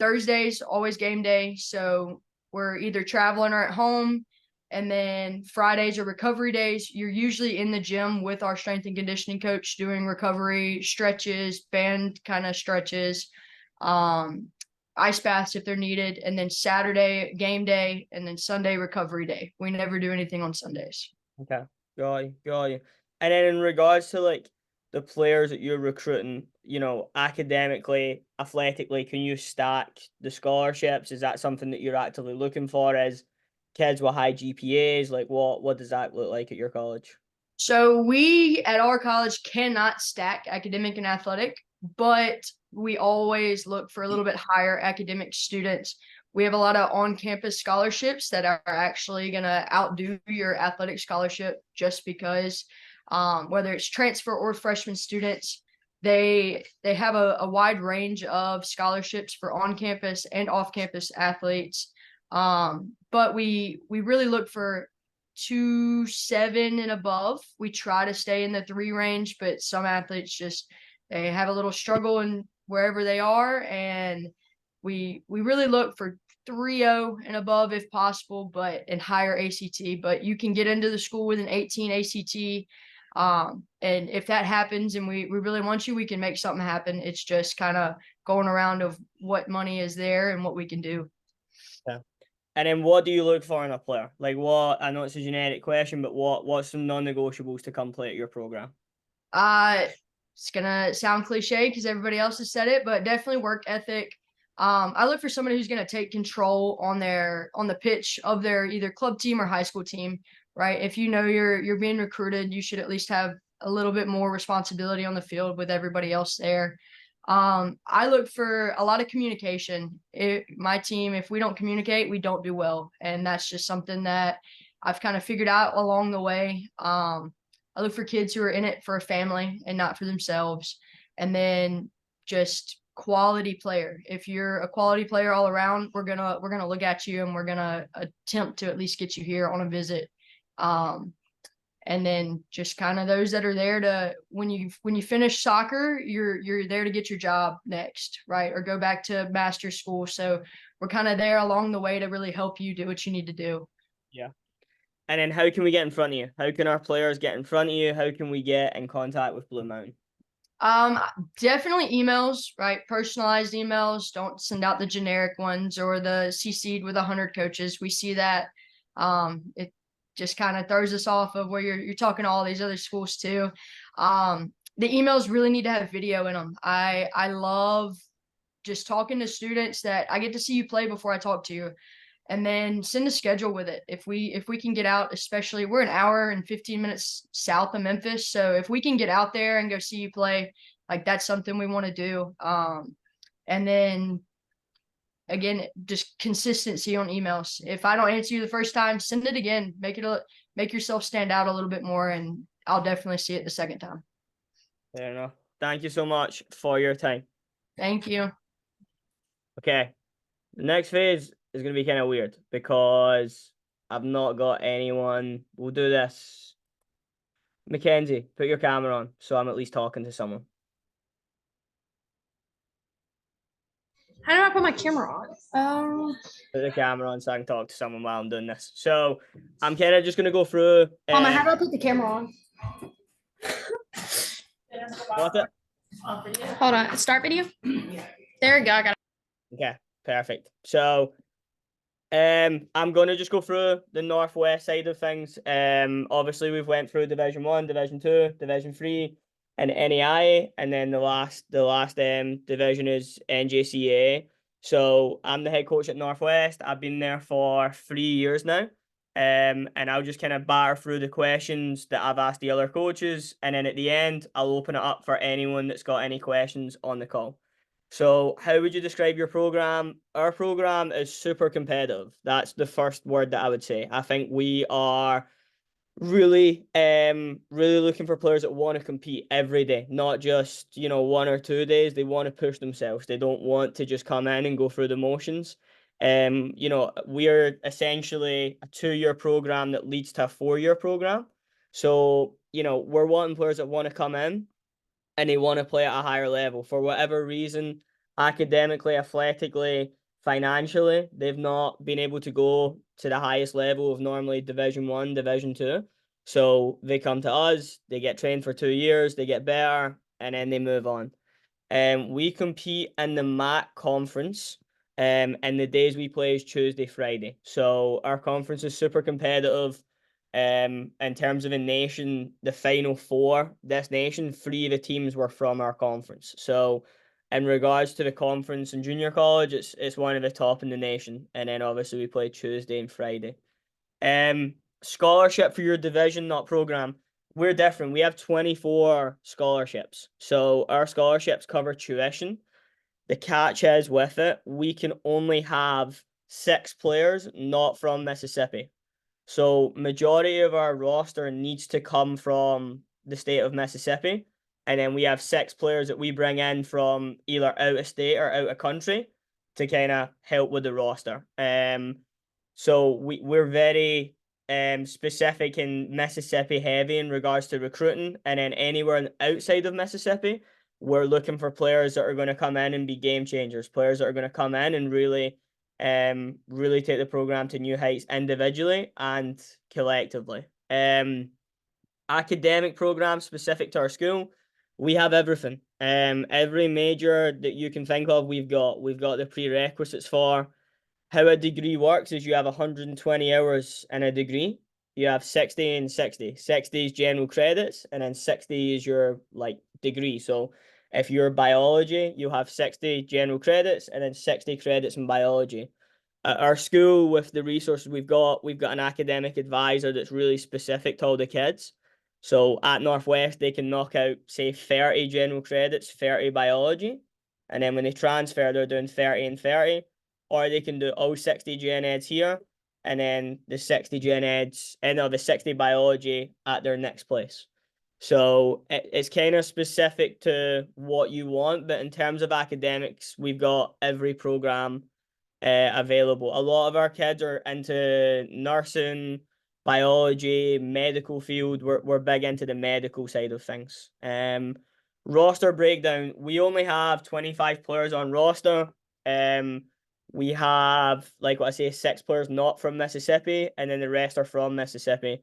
Thursdays always game day, so we're either traveling or at home. And then Fridays are recovery days. You're usually in the gym with our strength and conditioning coach doing recovery stretches, band kind of stretches, ice baths if they're needed. And then Saturday game day, and then Sunday recovery day. We never do anything on Sundays. Okay, got you. And then in regards to like the players that you're recruiting, you know, academically, athletically, can you stack the scholarships? Is that something that you're actively looking for as kids with high GPAs? Like what does that look like at your college? So we at our college cannot stack academic and athletic, but we always look for a little bit higher academic students. We have a lot of on-campus scholarships that are actually going to outdo your athletic scholarship, just because whether it's transfer or freshman students, they have a wide range of scholarships for on-campus and off-campus athletes. But we really look for 2.7 and above. We try to stay in the 3 range, but some athletes they have a little struggle in wherever they are, and we really look for 3.0 and above if possible, but in higher ACT. But you can get into the school with an 18 ACT. And if that happens and we really want you, we can make something happen. It's just kind of going around of what money is there and what we can do. Yeah. And then what do you look for in a player? Like I know it's a generic question, but what's some non-negotiables to come play at your program? It's gonna sound cliche because everybody else has said it, but definitely work ethic. I look for somebody who's gonna take control on the pitch of their either club team or high school team, right? If you know you're being recruited, you should at least have a little bit more responsibility on the field with everybody else there. I look for a lot of communication. My team, if we don't communicate, we don't do well. And that's just something that I've kind of figured out along the way. I look for kids who are in it for a family and not for themselves. And then just quality player. If you're a quality player all around, we're gonna look at you and we're gonna attempt to at least get you here on a visit. And then just kind of those that are there to, when you finish soccer, you're there to get your job next, right? Or go back to master's school. So we're kind of there along the way to really help you do what you need to do. Yeah. And then how can we get in front of you? How can our players get in front of you? How can we get in contact with Blue Mountain? Definitely emails, right? Personalized emails. Don't send out the generic ones or the CC'd with 100 coaches. We see that. It just kind of throws us off of where you're talking to all these other schools too. The emails really need to have video in them. I love just talking to students that I get to see you play before I talk to you. And then send a schedule with it. If we can get out, especially we're an hour and 15 minutes south of Memphis. So if we can get out there and go see you play, like that's something we want to do. And then again, just consistency on emails. If I don't answer you the first time, send it again. Make yourself stand out a little bit more, and I'll definitely see it the second time. Fair enough. Thank you so much for your time. Thank you. Okay. The next phase is going to be kind of weird because I've not got anyone. We'll do this. Mackenzie, put your camera on so I'm at least talking to someone. How do I put my camera on? Put the camera on so I can talk to someone while I'm doing this. So I'm kind of just going to go through. Mama, how do I put the camera on? What's it? Hold on. Start video. There we go. I got it. Okay, perfect. So I'm gonna just go through the northwest side of things. Obviously we've went through Division 1, Division 2, Division 3, and NAIA, and then the last division is NJCAA. So I'm the head coach at Northwest. I've been there for 3 years now. And I'll just kind of batter through the questions that I've asked the other coaches, and then at the end I'll open it up for anyone that's got any questions on the call. So how would you describe your program? Our program is super competitive. That's the first word that I would say. I think we are really looking for players that want to compete every day, not just, 1 or 2 days. They want to push themselves. They don't want to just come in and go through the motions. We are essentially a 2-year program that leads to a 4-year program. So, we're wanting players that want to come in and they want to play at a higher level for whatever reason, academically, athletically, financially, they've not been able to go to the highest level of normally Division 1, Division 2. So they come to us, they get trained for 2 years, they get better, and then they move on. We compete in the MAC conference, and the days we play is Tuesday, Friday. So our conference is super competitive. In terms of a nation, the final 4 this nation, 3 of the teams were from our conference. So in regards to the conference and junior college, it's one of the top in the nation. And then obviously we play Tuesday and Friday. Scholarship for your division, not program. We're different. We have 24 scholarships. So our scholarships cover tuition. The catch is with it, we can only have 6 players not from Mississippi. So majority of our roster needs to come from the state of Mississippi. And then we have 6 players that we bring in from either out of state or out of country to kind of help with the roster. So we're very specific in Mississippi heavy in regards to recruiting. And then anywhere outside of Mississippi, we're looking for players that are going to come in and be game changers, players that are going to come in and really take the program to new heights individually and collectively. Academic program specific to our school, we have everything. Every major that you can think of, we've got the prerequisites for. How a degree works is you have 120 hours in a degree. You have 60 and 60. 60 is general credits, and then 60 is your degree. So if you're biology, you have 60 general credits and then 60 credits in biology. At our school, with the resources we've got an academic advisor that's really specific to all the kids. So at Northwest, they can knock out, say, 30 general credits, 30 biology. And then when they transfer, they're doing 30 and 30. Or they can do all 60 gen eds here, and then the 60 gen eds, and the 60 biology at their next place. So it's kind of specific to what you want, but in terms of academics, we've got every program available. A lot of our kids are into nursing, biology, medical field. We're big into the medical side of things. Roster breakdown. We only have 25 players on roster. We have, like what I say, 6 players not from Mississippi, and then the rest are from Mississippi.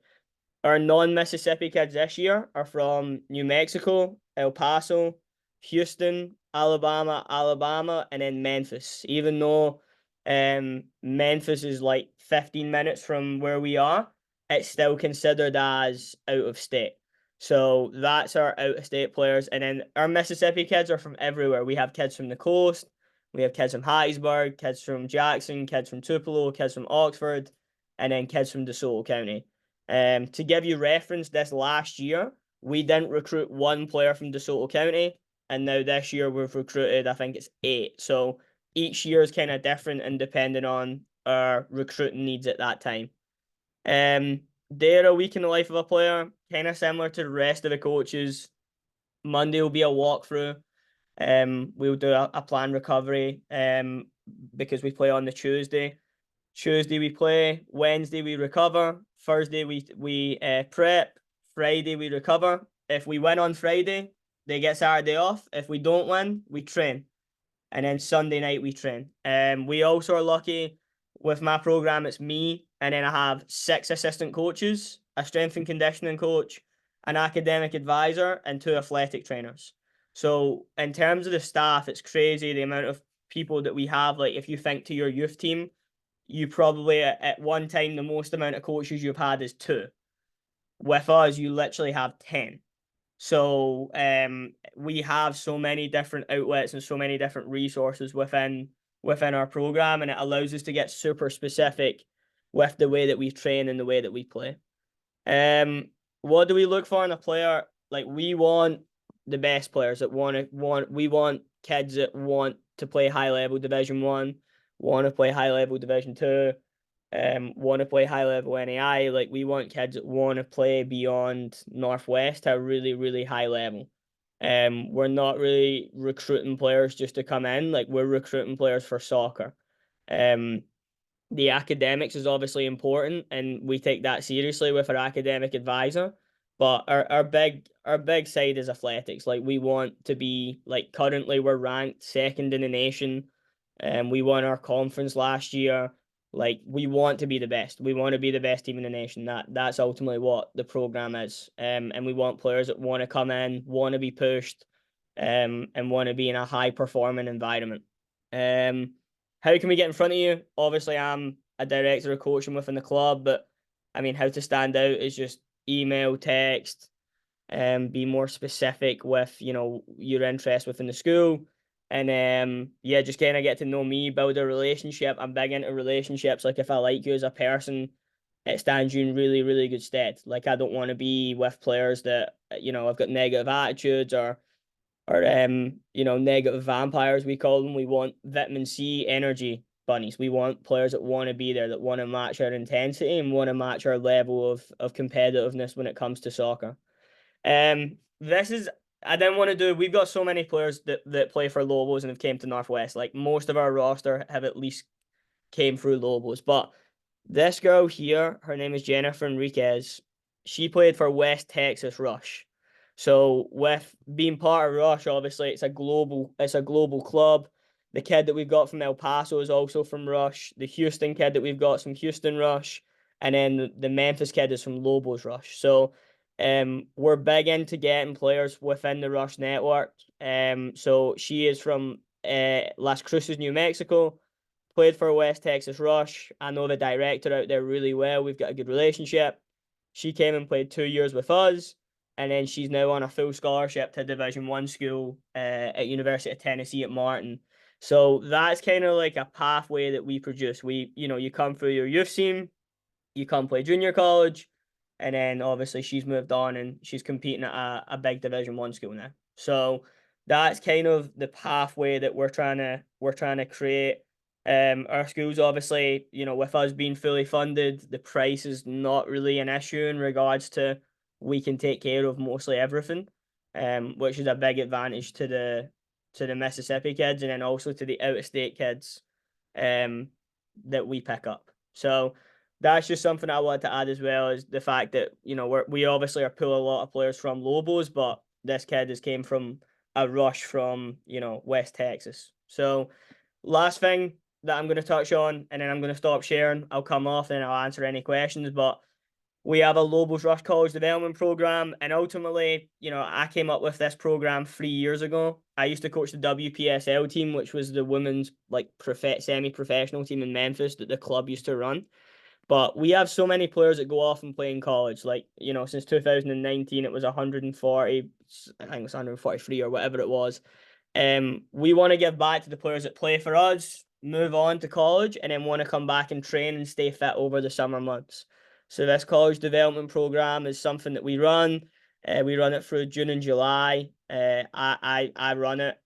Our non-Mississippi kids this year are from New Mexico, El Paso, Houston, Alabama, and then Memphis. Even though Memphis is like 15 minutes from where we are, it's still considered as out of state. So that's our out of state players. And then our Mississippi kids are from everywhere. We have kids from the coast, we have kids from Hattiesburg, kids from Jackson, kids from Tupelo, kids from Oxford, and then kids from DeSoto County. To give you reference, this last year, we didn't recruit 1 player from DeSoto County, and now this year we've recruited, I think it's 8. So each year is kind of different and depending on our recruiting needs at that time. They're a week in the life of a player, kind of similar to the rest of the coaches. Monday will be a walkthrough. We'll do a planned recovery because we play on the Tuesday. Tuesday we play, Wednesday we recover, Thursday we prep, Friday we recover. If we win on Friday, they get Saturday off. If we don't win, we train. And then Sunday night we train. We also are lucky with my program, it's me, and then I have 6 assistant coaches, a strength and conditioning coach, an academic advisor, and 2 athletic trainers. So in terms of the staff, it's crazy the amount of people that we have. Like if you think to your youth team, you probably at one time the most amount of coaches you've had is 2. With us, you literally have 10. So we have so many different outlets and so many different resources within our program, and it allows us to get super specific with the way that we train and the way that we play. What do we look for in a player? Like we want the best players that we want kids that want to play high level Division 1, want to play high level Division 2, want to play high level NAIA. Like we want kids that want to play beyond Northwest to a really, really high level. We're not really recruiting players just to come in. Like we're recruiting players for soccer. The academics is obviously important, and we take that seriously with our academic advisor. But our big side is athletics. Like we want to be, like currently we're ranked 2nd in the nation. We won our conference last year. Like we want to be the best. We want to be the best team in the nation. That's ultimately what the program is. And we want players that want to come in, want to be pushed, and want to be in a high performing environment. How can we get in front of you? Obviously, I'm a director of coaching within the club, but I mean, how to stand out is just email, text, be more specific with, your interest within the school. And just kind of get to know me, build a relationship. I'm big into relationships. Like if I like you as a person, it stands you in really, really good stead. Like I don't want to be with players that, have got negative attitudes or negative vampires, we call them. We want vitamin C energy bunnies. We want players that want to be there, that want to match our intensity and want to match our level of competitiveness when it comes to soccer. We've got so many players that play for Lobos and have came to Northwest. Like most of our roster have at least came through Lobos. But this girl here, her name is Jennifer Enriquez. She played for West Texas Rush. So with being part of Rush, obviously it's a global club. The kid that we've got from El Paso is also from Rush. The Houston kid that we've got is from Houston Rush. And then the Memphis kid is from Lobos Rush. So we're big into getting players within the Rush network. So she is from Las Cruces, New Mexico, played for West Texas Rush. I know the director out there really well. We've got a good relationship. She came and played 2 years with us, and then she's now on a full scholarship to Division 1 school at University of Tennessee at Martin. So that's kind of like a pathway that we produce. You come through your youth team, you come play junior college, and then obviously she's moved on and she's competing at a big Division 1 school now. So that's kind of the pathway that we're trying to create. Our schools, obviously, with us being fully funded, the price is not really an issue in regards to we can take care of mostly everything, which is a big advantage to the Mississippi kids and then also to the out-of-state kids that we pick up. So that's just something I want to add as well, is the fact that, you know, we obviously are pulling a lot of players from Lobos, but this kid has came from a rush from, you know, West Texas. So last thing that I'm going to touch on, and then I'm going to stop sharing. I'll come off and I'll answer any questions, but we have a Lobos Rush College Development Program, and ultimately, you know, I came up with this program 3 years ago. I used to coach the WPSL team, which was the women's like semi-professional team in Memphis that the club used to run. But we have so many players that go off and play in college. Like, you know, since 2019, it was 140, I think it was 143 or whatever it was. We want to give back to the players that play for us, move on to college, and then want to come back and train and stay fit over the summer months. So this college development program is something that we run. We run it through June and July. I run it.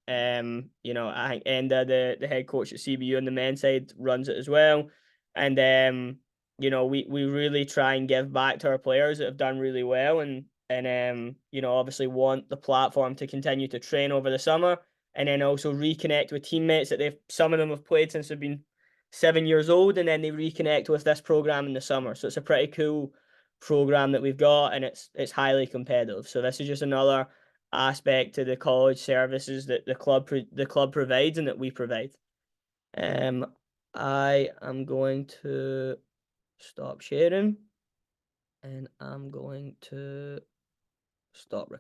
You know, I think Enda, the head coach at CBU on the men's side, runs it as well. And you know, we really try and give back to our players that have done really well, and you know, obviously want the platform to continue to train over the summer, and then also reconnect with teammates that some of them have played since they've been 7 years old, and then they reconnect with this program in the summer. So it's a pretty cool program that we've got, and it's highly competitive. So this is just another aspect to the college services that the club provides and that we provide. I am going to stop sharing, and I'm going to stop recording.